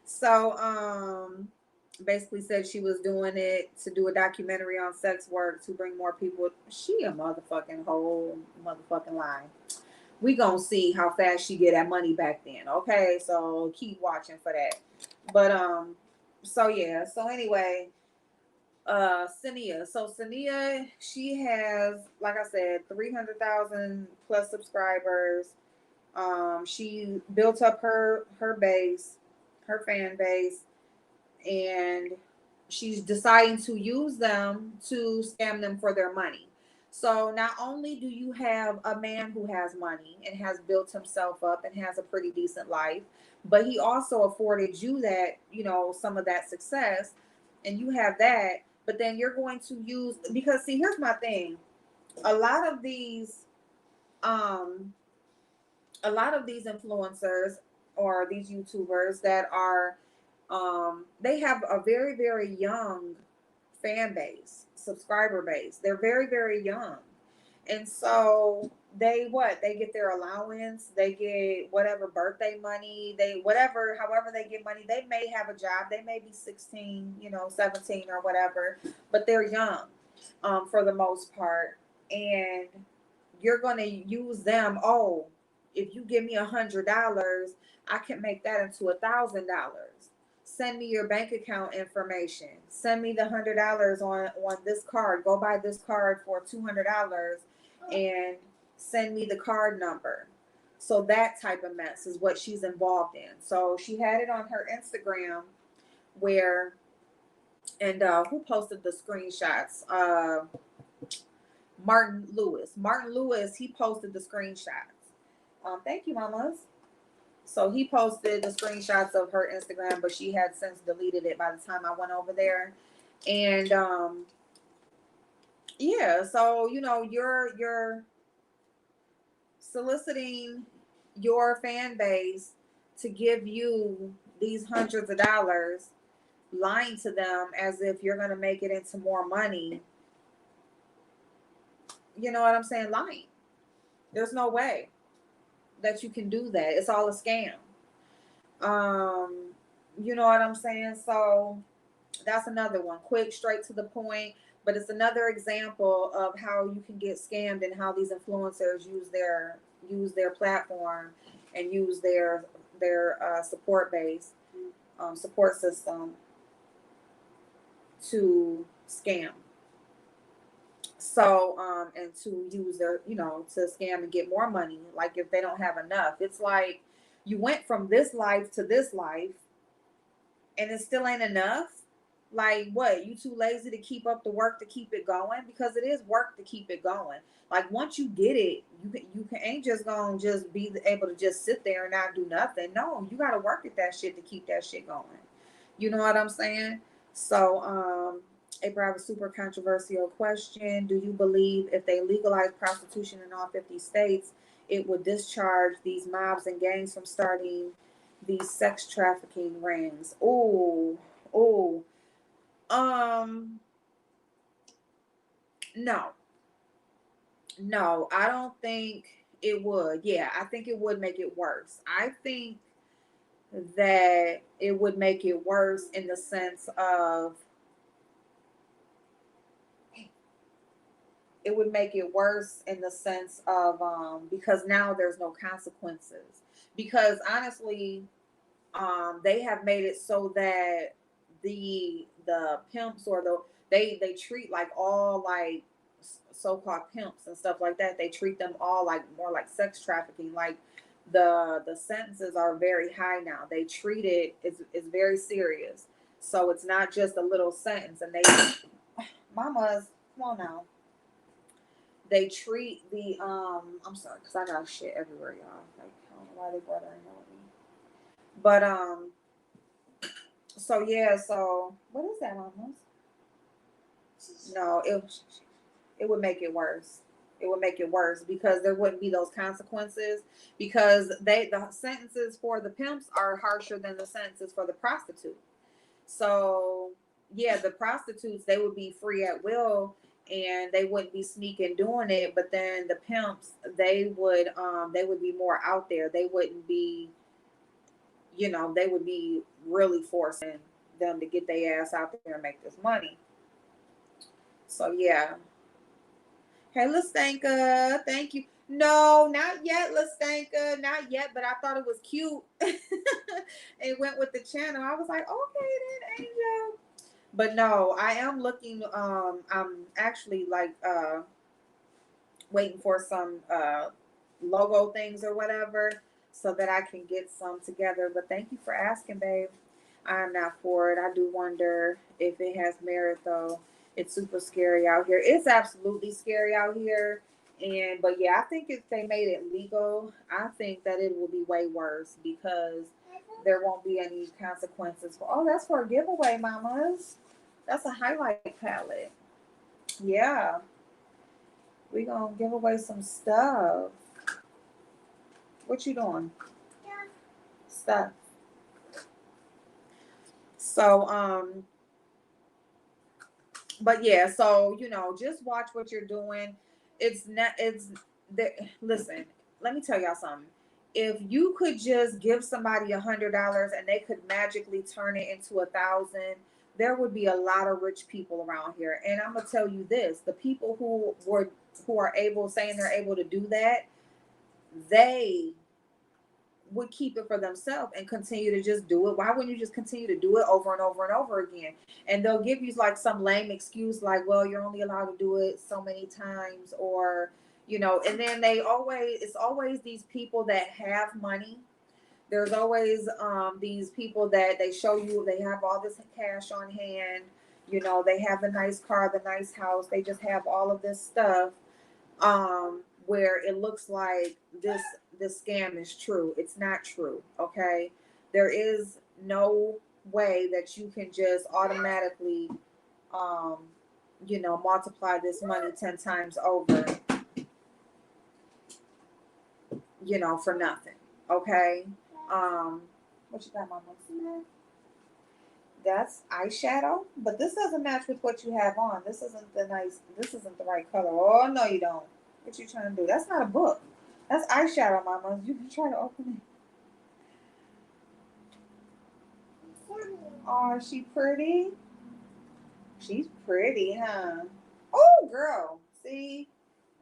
So, basically said she was doing it to do a documentary on sex work to bring more people. She a motherfucking whole motherfucking lie. We gonna see how fast she get that money back then. Okay, so keep watching for that. But so yeah. So anyway, Senia. So Senia, she has, like I said, 300,000 plus subscribers. She built up her base, her fan base, and she's deciding to use them to scam them for their money. So not only do you have a man who has money and has built himself up and has a pretty decent life, but he also afforded you that, you know, some of that success, and you have that, but then you're going to use, because see, here's my thing. A lot of these um a lot of these influencers or these YouTubers that are they have a very, very young fan base, subscriber base. They're very, very young. And so they get their allowance, they get whatever birthday money, they whatever, however they get money. They may have a job, they may be 16, you know, 17 or whatever, but they're young for the most part. And you're going to use them. Oh, if you give me $100, I can make that into $1,000. Send me your bank account information. Send me the $100 on this card. Go buy this card for $200 and send me the card number. So that type of mess is what she's involved in. So she had it on her Instagram where, and who posted the screenshots? Martin Lewis. Martin Lewis, he posted the screenshots. Thank you, mamas. So he posted the screenshots of her Instagram, but she had since deleted it by the time I went over there. And yeah, so you know, you're soliciting your fan base to give you these hundreds of dollars, lying to them as if you're gonna make it into more money. You know what I'm saying? Lying. There's no way that you can do that. It's all a scam. Um, you know what I'm saying? So that's another one. Quick, straight to the point. But it's another example of how you can get scammed and how these influencers use their platform and use their support base, support system to scam. So and to use their, you know, to scam and get more money. Like if they don't have enough, it's like you went from this life to this life and it still ain't enough. Like what? You too lazy to keep up the work to keep it going? Because it is work to keep it going. Like once you get it, you ain't just gonna just be able to just sit there and not do nothing. No, you gotta work at that shit to keep that shit going. You know what I'm saying? So April, I have a super controversial question. Do you believe if they legalize prostitution in all 50 states, it would discharge these mobs and gangs from starting these sex trafficking rings? Oh, oh, um, no, no, I don't think it would. Yeah, I think it would make it worse. I think that it would make it worse in the sense of it would make it worse in the sense of because now there's no consequences, because honestly they have made it so that the pimps or they treat like all like so-called pimps and stuff like that, they treat them all like more like sex trafficking, like the sentences are very high now, they treat it it's very serious, so it's not just a little sentence, and they mamas, come on now, they treat the I'm sorry because I got shit everywhere, y'all. Like I don't know why they brought her in there with me. But so yeah, so what is that almost? No, it would make it worse. It would make it worse because there wouldn't be those consequences, because the sentences for the pimps are harsher than the sentences for the prostitute. So yeah, the prostitutes, they would be free at will and they wouldn't be sneaking doing it. But then the pimps, they would be more out there. They wouldn't be, they would be really forcing them to get their ass out there and make this money. So yeah. Hey Lastanka, thank you. No, not yet, Lastanka, not yet. But I thought it was cute. It went with the channel. I was like, okay then, Angel. But no, I am looking. I'm actually like waiting for some logo things or whatever so that I can get some together. But thank you for asking, babe. I'm not for it. I do wonder if it has merit though. It's super scary out here. It's absolutely scary out here. And but yeah, I think if they made it legal, I think that it will be way worse because there won't be any consequences for, oh, that's for a giveaway, mamas. That's a highlight palette. Yeah. We gonna give away some stuff. What you doing? Yeah. Stuff. So but yeah, so just watch what you're doing. It's not it's there. Listen, let me tell y'all something. If you could just give somebody $100 and they could magically turn it into 1,000, there would be a lot of rich people around here. And I'm gonna tell you this: the people who are able, saying they're able to do that, they would keep it for themselves and continue to just do it. Why wouldn't you just continue to do it over and over and over again? And they'll give you like some lame excuse like, well, you're only allowed to do it so many times, or and then it's always these people that have money. There's always these people that they show you they have all this cash on hand, they have the nice car, the nice house, they just have all of this stuff, where it looks like this scam is true. It's not true. Okay, there is no way that you can just automatically um multiply this money 10 times over, for nothing. Okay. What you got, mama? That's eyeshadow, but this doesn't match with what you have on. This isn't the right color. Oh no, you don't. What you trying to do? That's not a book. That's eyeshadow, mama. You can try to open it. Oh, is she pretty? She's pretty, huh? Oh, girl. See?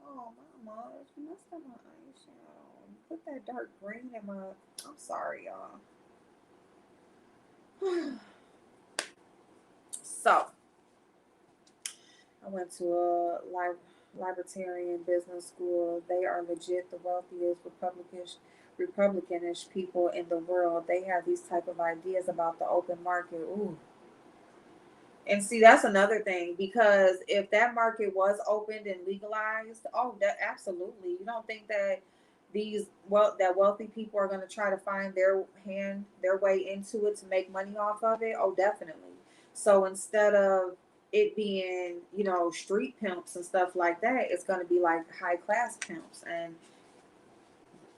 Oh, mama, you messed up my eyeshadow. You put that dark green in my. I'm sorry, y'all. So, I went to a libertarian business school. They are legit the wealthiest Republicanish people in the world. They have these type of ideas about the open market. Ooh. And see, that's another thing, because if that market was opened and legalized, oh, that absolutely. You don't think that that wealthy people are going to try to find their way into it to make money off of it? Oh, definitely. So instead of it being, street pimps and stuff like that, it's gonna be like high class pimps. And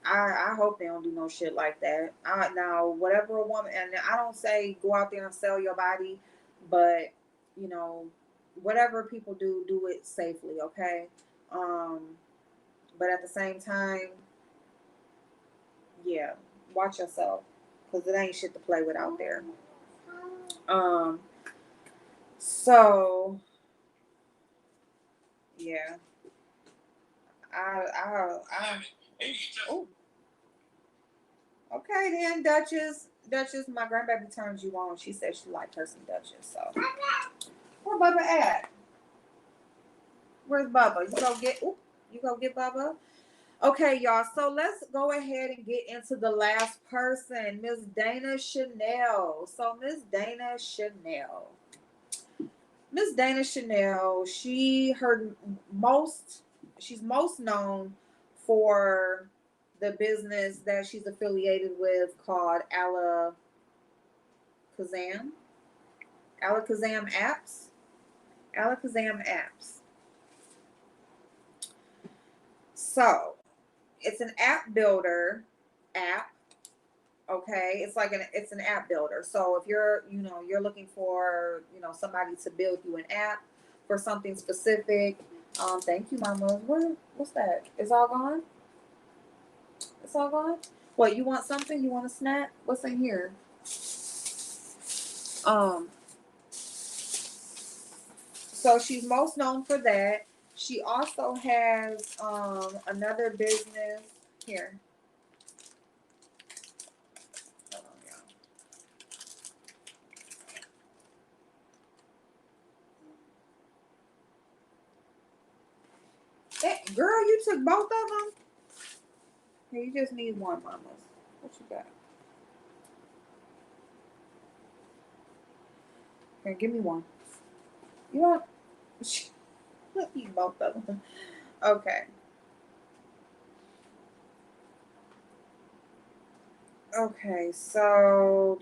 I hope they don't do no shit like that. Now, whatever a woman, and I don't say go out there and sell your body, but you know, whatever people do, do it safely, okay? Um, but at the same time, yeah, watch yourself because it ain't shit to play with out there. Um, so yeah, I oh, okay then, Duchess. Duchess, my grandbaby turns you on. She said she liked her some Duchess. So where Bubba at? Where's Bubba? You go get Bubba. Okay, y'all. So let's go ahead and get into the last person, Miss Dana Chanel. So Miss Dana Chanel, she's most known for the business that she's affiliated with called Alakazam. Alakazam apps. Alakazam apps. So it's an app builder app. Okay, it's an app builder. So if you're looking for somebody to build you an app for something specific. Thank you, Mama. What's that? It's all gone. It's all gone. What, you want something? You want a snack? What's in here? Um. So she's most known for that. She also has another business here. Hold on, y'all. Girl, you took both of them? Hey, you just need one, Mama. What you got? Here, give me one. You want? Let me eat both of them. Okay. Okay, so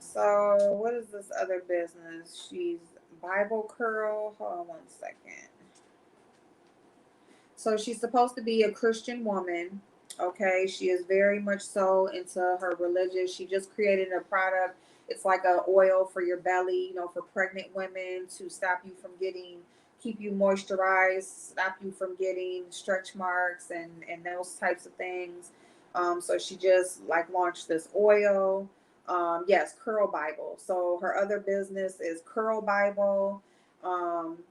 so what is this other business? She's Bible Curl. Hold on one second. So she's supposed to be a Christian woman. Okay, she is very much so into her religion. She just created a product. It's like a oil for your belly, for pregnant women to keep you moisturized, stop you from getting stretch marks and those types of things. So she just like launched this oil. Yes, Curl Bible. So her other business is Curl Bible. Um,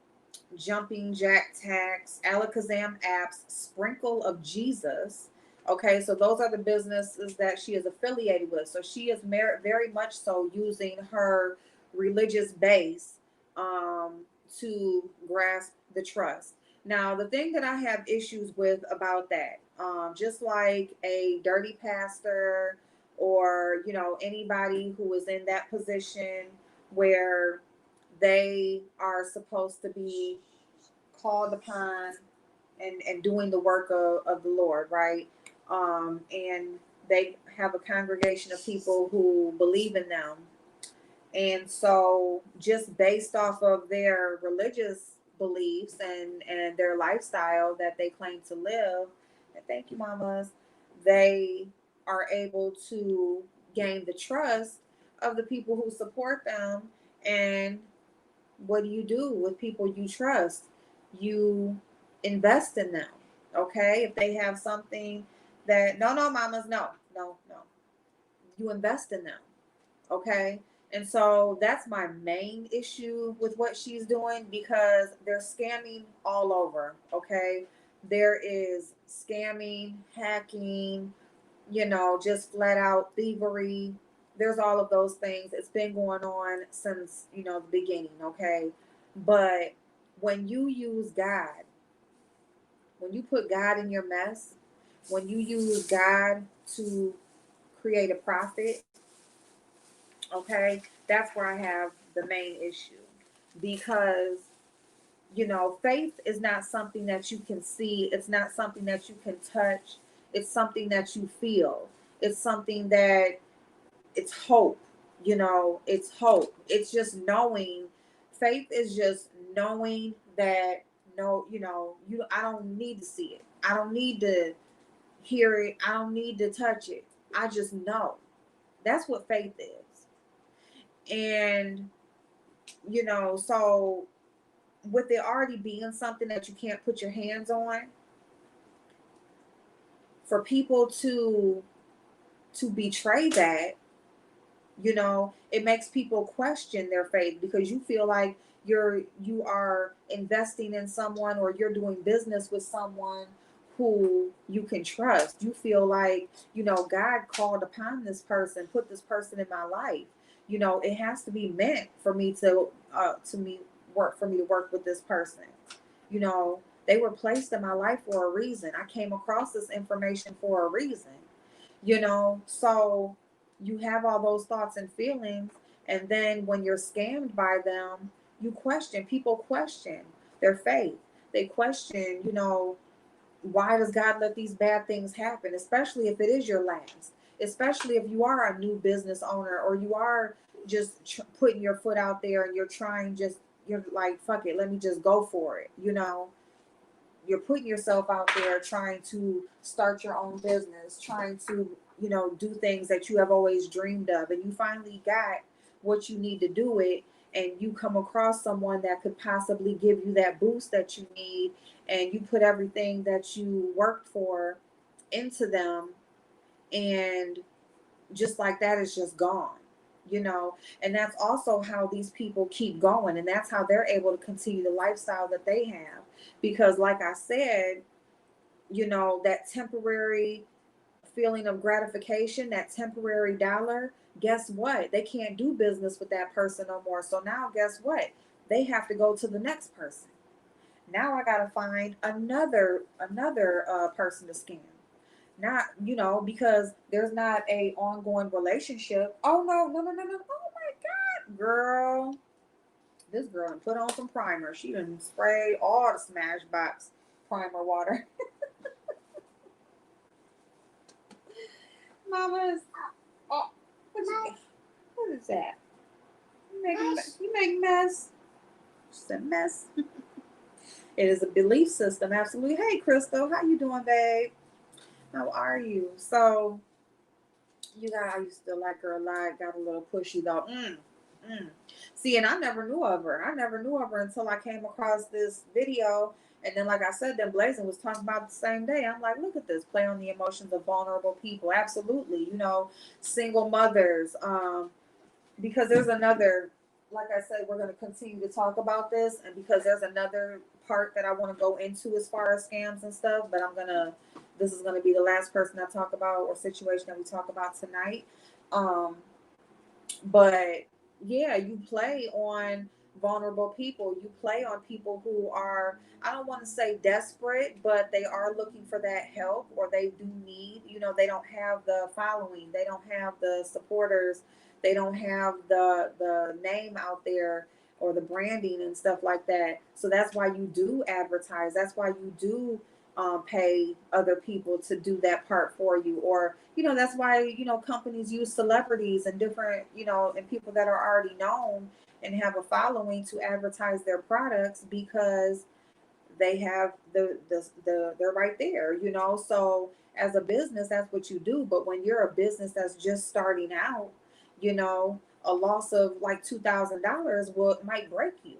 Jumping Jack Tax, Alakazam apps, Sprinkle of Jesus. Okay, so those are the businesses that she is affiliated with. So she is very much so using her religious base um, to grasp the trust. Now, the thing that I have issues with about that, just like a dirty pastor or anybody who is in that position where they are supposed to be called upon and doing the work of the Lord, right? And they have a congregation of people who believe in them. And so just based off of their religious beliefs and their lifestyle that they claim to live, and thank you, mamas, they are able to gain the trust of the people who support them. And what do you do with people you trust? You invest in them. Okay. If they have something that, no, mamas, no. You invest in them. Okay. And so that's my main issue with what she's doing because they're scamming all over. Okay. There is scamming, hacking, just flat out thievery. There's all of those things. It's been going on since, the beginning, okay? But when you use God, when you put God in your mess, when you use God to create a profit, okay, that's where I have the main issue. Because faith is not something that you can see. It's not something that you can touch. It's something that you feel. It's something that it's hope, it's hope. It's just knowing. Faith is just knowing that no, I don't need to see it. I don't need to hear it. I don't need to touch it. I just know. That's what faith is. And so with it already being something that you can't put your hands on, for people to betray that, it makes people question their faith, because you feel like you are investing in someone, or you're doing business with someone who you can trust. You feel like, God called upon this person, put this person in my life. It has to be meant for me to work with this person. They were placed in my life for a reason. I came across this information for a reason. So you have all those thoughts and feelings, and then when you're scammed by them, people question their faith. They question, why does God let these bad things happen, especially if it is your last, especially if you are a new business owner, or you are just putting your foot out there, and you're like, fuck it, let me just go for it. You're putting yourself out there, trying to start your own business, trying to, do things that you have always dreamed of. And you finally got what you need to do it. And you come across someone that could possibly give you that boost that you need. And you put everything that you worked for into them. And just like that, it's just gone. And that's also how these people keep going. And that's how they're able to continue the lifestyle that they have. Because like I said, that temporary feeling of gratification, that temporary dollar, guess what? They can't do business with that person no more. So now guess what? They have to go to the next person. Now I got to find another person to scam. Not, because there's not a ongoing relationship. Oh no. Oh my God, girl. This girl done put on some primer. She done sprayed all the Smashbox primer water. Mama's. Oh, what is that? You make mess. Just a mess. It is a belief system, absolutely. Hey, Crystal, how you doing, babe? How are you? So, I used to like her a lot. Got a little pushy though. See, and I never knew of her. I never knew of her until I came across this video. And then, like I said, then Blazing was talking about the same day. I'm like, look at this, play on the emotions of vulnerable people. Absolutely, single mothers. Because there's another, like I said, we're going to continue to talk about this, and because there's another part that I want to go into as far as scams and stuff, but this is going to be the last person I talk about, or situation that we talk about tonight. But yeah, you play on vulnerable people. You play on people who are, I don't want to say desperate, but they are looking for that help, or they do need, they don't have the following, they don't have the supporters, they don't have the name out there, or the branding and stuff like that. So that's why you do advertise. That's why you do pay other people to do that part for you. Or, that's why, companies use celebrities and different, and people that are already known and have a following to advertise their products, because they have they're right there, So as a business, that's what you do. But when you're a business that's just starting out, a loss of like $2,000 might break you,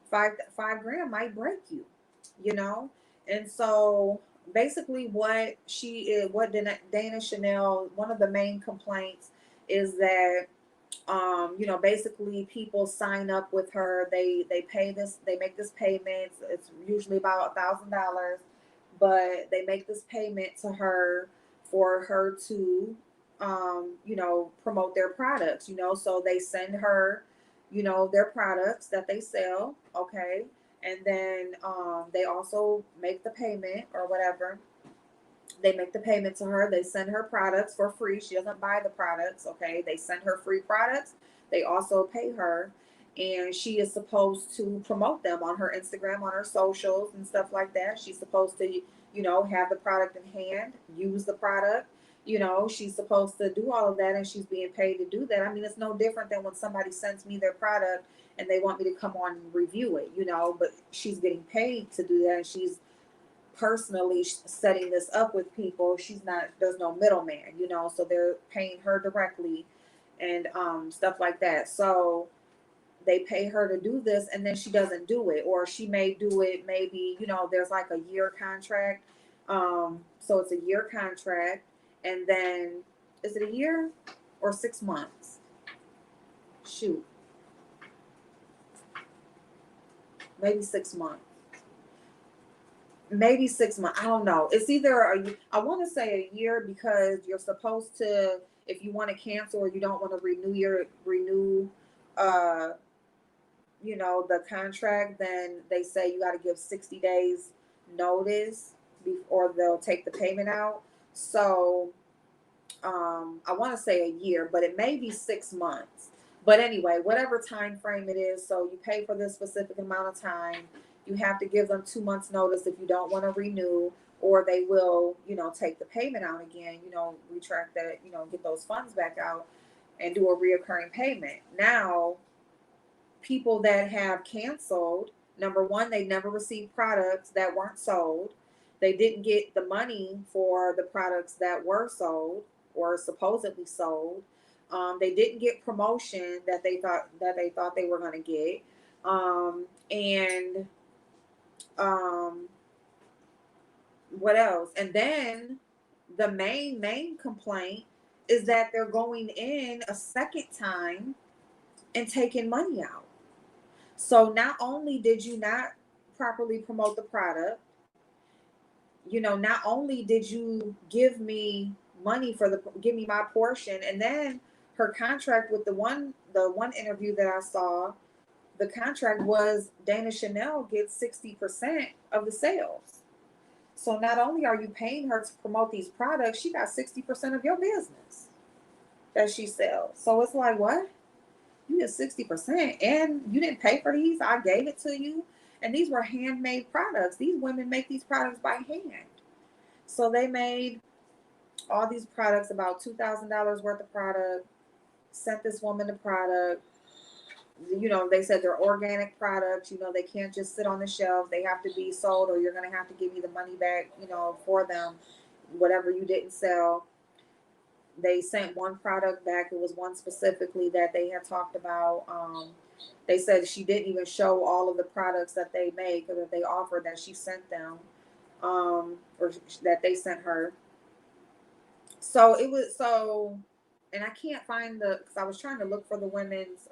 five grand might break you, and so basically what Dana Chanel, one of the main complaints is that, basically people sign up with her. They pay this, they make this payment. It's usually about $1,000, but they make this payment to her for her to, promote their products, so they send her, their products that they sell. Okay. And then they also make the payment or whatever. They make the payment to her. They send her products for free. She doesn't buy the products. Okay. They send her free products. They also pay her. And she is supposed to promote them on her Instagram, on her socials and stuff like that. She's supposed to, have the product in hand, use the product, You know, she's supposed to do all of that and she's being paid to do that. I mean, it's no different than when somebody sends me their product and they want me to come on and review it, you know, but she's getting paid to do that and she's personally setting this up with people. She's not, there's no middleman, you know, so they're paying her directly and stuff like that. So they pay her to do this and then she doesn't do it, or she may do it maybe, you know, there's like a year contract. So it's a year contract, and then is it a year or 6 months? Shoot, maybe 6 months. Maybe 6 months. I don't know. It's either I want to say a year because you're supposed to, if you want to cancel or you don't want to renew uh you know, the contract, then they say you got to give 60 days notice before they'll take the payment out. So I want to say a year, but it may be 6 months. But anyway, whatever time frame it is, so you pay for this specific amount of time. You have to give them 2 months notice if you don't want to renew, or they will, you know, take the payment out again, you know, retract that, you know, get those funds back out and do a reoccurring payment. Now, people that have canceled, number one, they never received products that weren't sold. They didn't get the money for the products that were sold or supposedly sold. They didn't get promotion that they thought they were going to get. And what else? And then the main complaint is that they're going in a second time and taking money out. So not only did you not properly promote the product, you know, not only did you give me my portion, and then her contract with the one interview that I saw, the contract was Dana Chanel gets 60% of the sales. So not only are you paying her to promote these products, she got 60% of your business that she sells. So it's like, what? You get 60% and you didn't pay for these. I gave it to you. And these were handmade products. These women make these products by hand. So they made all these products, about $2,000 worth of product, sent this woman the product. You know, they said they're organic products. You know, they can't just sit on the shelf. They have to be sold, or you're going to have to give me the money back, you know, for them, whatever you didn't sell. They sent one product back. It was one specifically that they had talked about. They said she didn't even show all of the products that they make or that they offered that she sent them, or that they sent her. So it was so, and I can't find because I was trying to look for the women's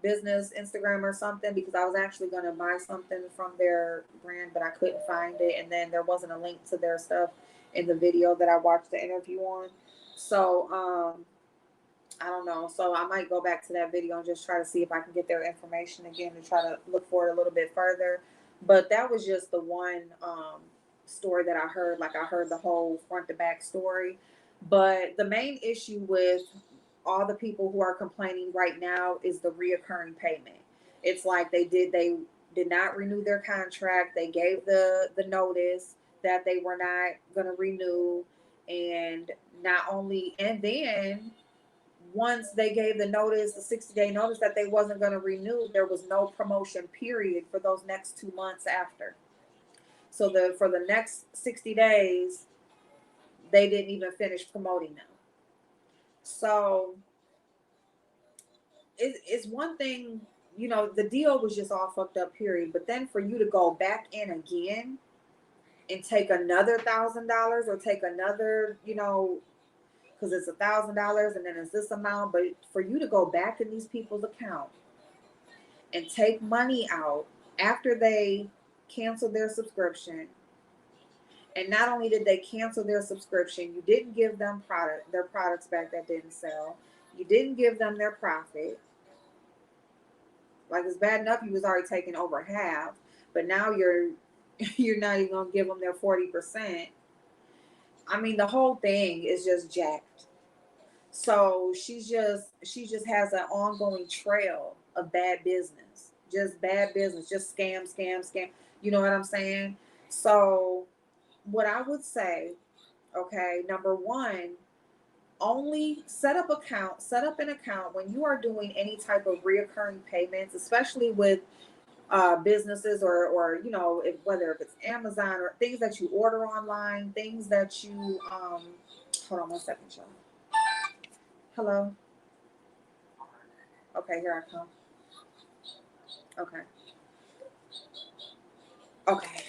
business Instagram or something, because I was actually going to buy something from their brand, but I couldn't find it. And then there wasn't a link to their stuff in the video that I watched the interview on. So I don't know. So I might go back to that video and just try to see if I can get their information again and try to look for it a little bit further. But that was just the one story that I heard. Like, I heard the whole front to back story. But the main issue with all the people who are complaining right now is the reoccurring payment. It's like they did not renew their contract. They gave the notice that they were not going to renew, and not only, and then once they gave the notice, the 60-day notice that they wasn't going to renew, there was no promotion period for those next 2 months after. So for the next 60 days, they didn't even finish promoting them. So it's one thing, you know, the deal was just all fucked up, period. But then for you to go back in again and take another $1,000, or take another, you know, because it's $1,000 and then it's this amount, but for you to go back in these people's account and take money out after they canceled their subscription. And not only did they cancel their subscription, you didn't give them their products back that didn't sell. You didn't give them their profit. Like, it's bad enough you was already taking over half, but now you're not even gonna give them their 40%. I mean, the whole thing is just jacked. So she just has an ongoing trail of bad business, just scam, scam, scam. You know what I'm saying? So what I would say Okay. Number one, only set up an account when you are doing any type of reoccurring payments, especially with businesses or whether if it's Amazon or things that you order online, things that you hold on one second, y'all. Hello. Okay, here I come. Okay. Okay.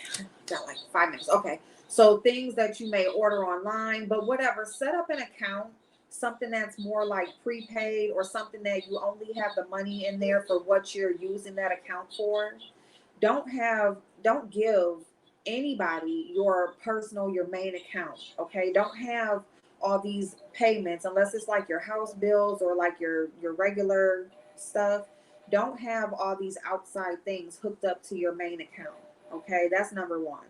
Got like 5 minutes. Okay. So things that you may order online, but whatever, set up an account, something that's more like prepaid or something that you only have the money in there for what you're using that account for. Don't give anybody your main account. Okay. Don't have all these payments unless it's like your house bills or like your regular stuff. Don't have all these outside things hooked up to your main account. Okay, that's number one.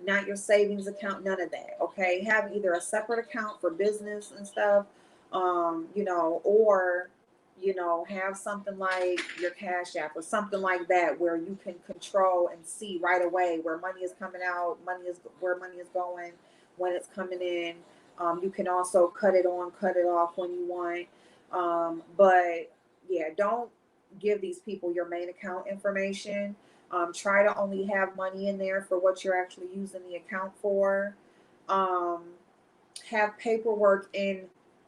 Not your savings account, none of that. Okay, have either a separate account for business and stuff, or have something like your Cash App or something like that where you can control and see right away where money is coming out, where money is going, when it's coming in. You can also cut it on, cut it off when you want. But yeah, don't give these people your main account information. Try to only have money in there for what you're actually using the account for. Um, have paperwork in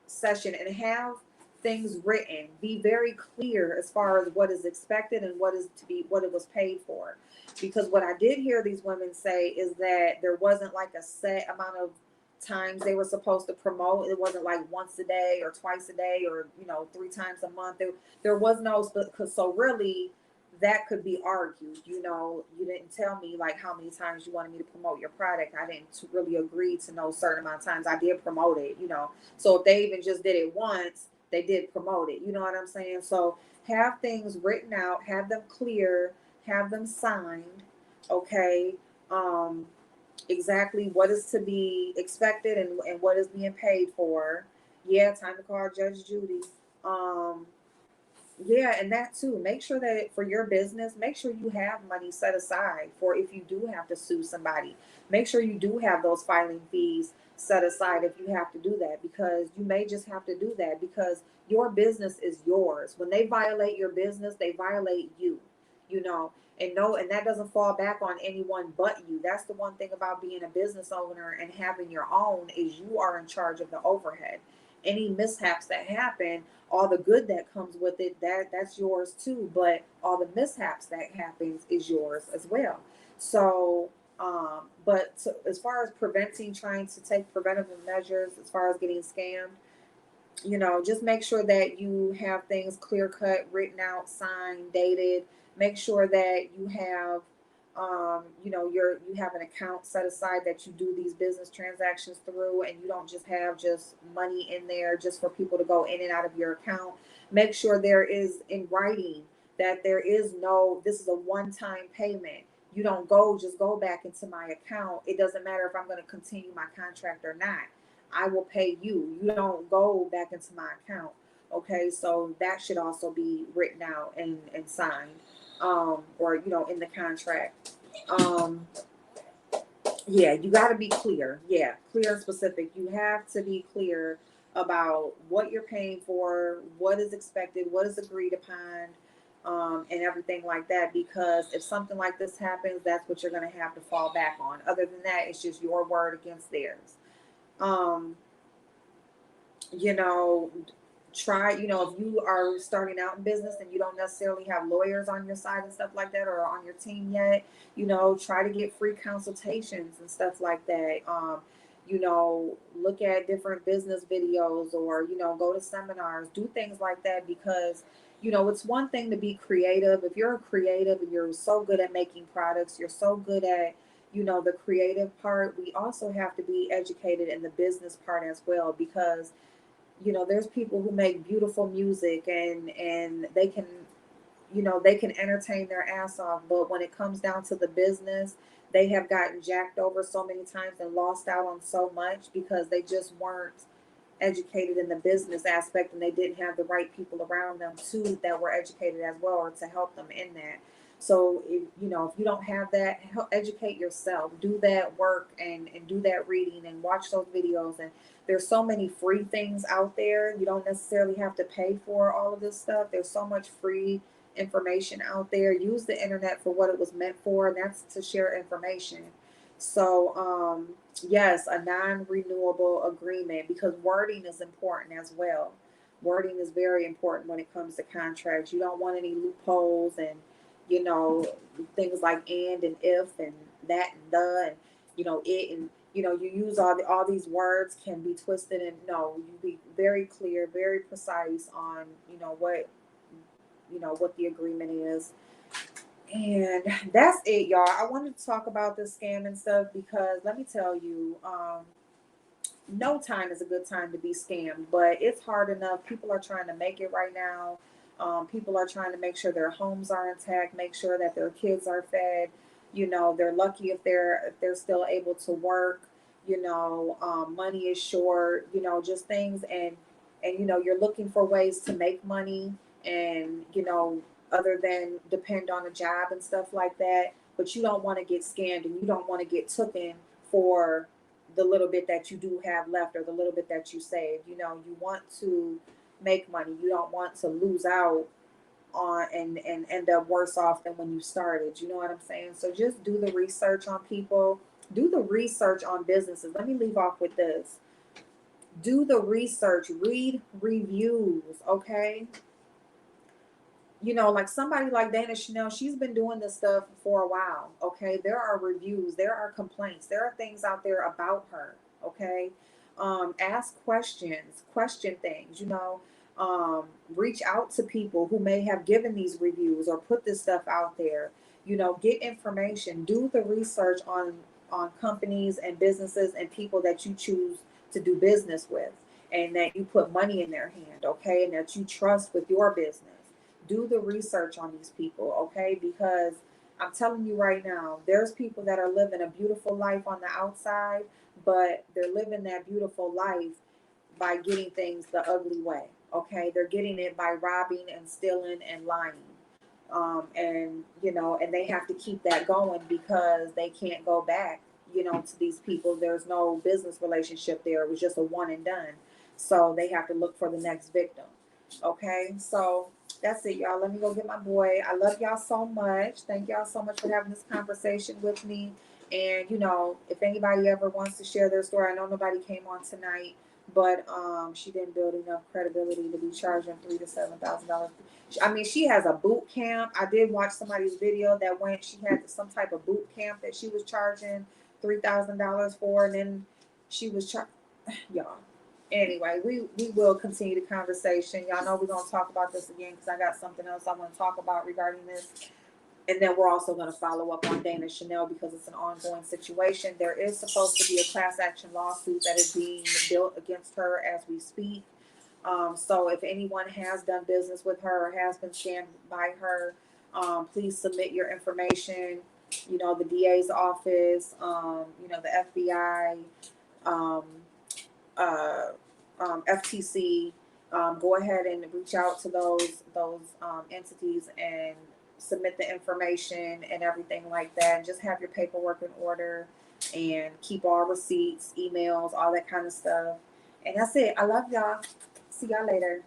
session and have things written. Be very clear as far as what is expected and what it was paid for. Because what I did hear these women say is that there wasn't like a set amount of times they were supposed to promote. It wasn't like once a day or twice a day or 3 times a month. There was no, so really that could be argued. You didn't tell me like how many times you wanted me to promote your product. I didn't really agree to no certain amount of times. I did promote it. So if they even just did it once, they did promote it. You know what I'm saying? So have things written out, have them clear, have them signed. Okay. Exactly what is to be expected and what is being paid for. Yeah, time to call Judge Judy. Um, yeah, and that too. Make sure that for your business, make sure you have money set aside for if you do have to sue somebody. Make sure you do have those filing fees set aside if you have to do that, because you may just have to do that because your business is yours. When they violate your business, they violate you, you know. And that doesn't fall back on anyone but you. That's the one thing about being a business owner and having your own is you are in charge of the overhead. Any mishaps that happen, all the good that comes with it, that's yours too, but all the mishaps that happens is yours as well. So as far as trying to take preventative measures as far as getting scammed, just make sure that you have things clear cut, written out, signed, dated. Make sure that you have, you have an account set aside that you do these business transactions through, and you don't just have just money in there just for people to go in and out of your account. Make sure there is in writing that this is a one-time payment. You don't just go back into my account. It doesn't matter if I'm going to continue my contract or not. I will pay you. You don't go back into my account. Okay, so that should also be written out and signed, or in the contract. Yeah, you got to be clear. Yeah, clear and specific. You have to be clear about what you're paying for, what is expected, what is agreed upon, and everything like that. Because if something like this happens, that's what you're going to have to fall back on. Other than that, it's just your word against theirs. Um, you know, Try, if you are starting out in business and you don't necessarily have lawyers on your side and stuff like that or on your team yet, try to get free consultations and stuff like that. Look at different business videos or, go to seminars, do things like that because, it's one thing to be creative. If you're a creative and you're so good at making products, you're so good at, the creative part, we also have to be educated in the business part as well because there's people who make beautiful music and they can entertain their ass off, but when it comes down to the business, they have gotten jacked over so many times and lost out on so much because they just weren't educated in the business aspect and they didn't have the right people around them too that were educated as well or to help them in that. So if you don't have that, help educate yourself. Do that work and do that reading and watch those videos. And there's so many free things out there. You don't necessarily have to pay for all of this stuff. There's so much free information out there. Use the internet for what it was meant for, and that's to share information. So yes, a non-renewable agreement, because wording is important as well. Wording is very important when it comes to contracts. You don't want any loopholes and you know things like and if and that and the and it and you use all these words can be twisted, and no, you be very clear, very precise on what the agreement is. And that's it, y'all. I wanted to talk about this scam and stuff because let me tell you, no time is a good time to be scammed, but it's hard enough. People are trying to make it right now. People are trying to make sure their homes are intact, make sure that their kids are fed. They're lucky if they're still able to work. Money is short. Just things, and you're looking for ways to make money, and other than depend on a job and stuff like that. But you don't want to get scammed, and you don't want to get taken for the little bit that you do have left or the little bit that you saved. You want to make money. You don't want to lose out on and end up worse off than when you started. You know what I'm saying? So just do the research on people. Do the research on businesses. Let me leave off with this. Do the research. Read reviews, okay? Like somebody like Dana Chanel, she's been doing this stuff for a while. Okay. There are reviews, there are complaints, there are things out there about her. Okay. Ask questions, question things, reach out to people who may have given these reviews or put this stuff out there, get information, do the research on companies and businesses and people that you choose to do business with and that you put money in their hand. Okay. And that you trust with your business. Do the research on these people, okay? Because I'm telling you right now, there's people that are living a beautiful life on the outside, but they're living that beautiful life by getting things the ugly way, okay? They're getting it by robbing and stealing and lying. And they have to keep that going because they can't go back, to these people. There's no business relationship there. It was just a one and done. So they have to look for the next victim. Okay, so that's it, y'all. Let me go get my boy. I love y'all so much. Thank y'all so much for having this conversation with me. And if anybody ever wants to share their story, I know nobody came on tonight, but she didn't build enough credibility to be charging $3,000 to $7,000. I mean, she has a boot camp. I did watch somebody's video that she had some type of boot camp that she was charging $3,000 for, and then she was y'all. Anyway, we will continue the conversation. Y'all know we're going to talk about this again because I got something else I want to talk about regarding this. And then we're also going to follow up on Dana Chanel because it's an ongoing situation. There is supposed to be a class action lawsuit that is being built against her as we speak. So if anyone has done business with her or has been scammed by her, please submit your information. The DA's office, the FBI, FTC, go ahead and reach out to those entities and submit the information and everything like that. And just have your paperwork in order and keep all receipts, emails, all that kind of stuff. And that's it. I love y'all. See y'all later.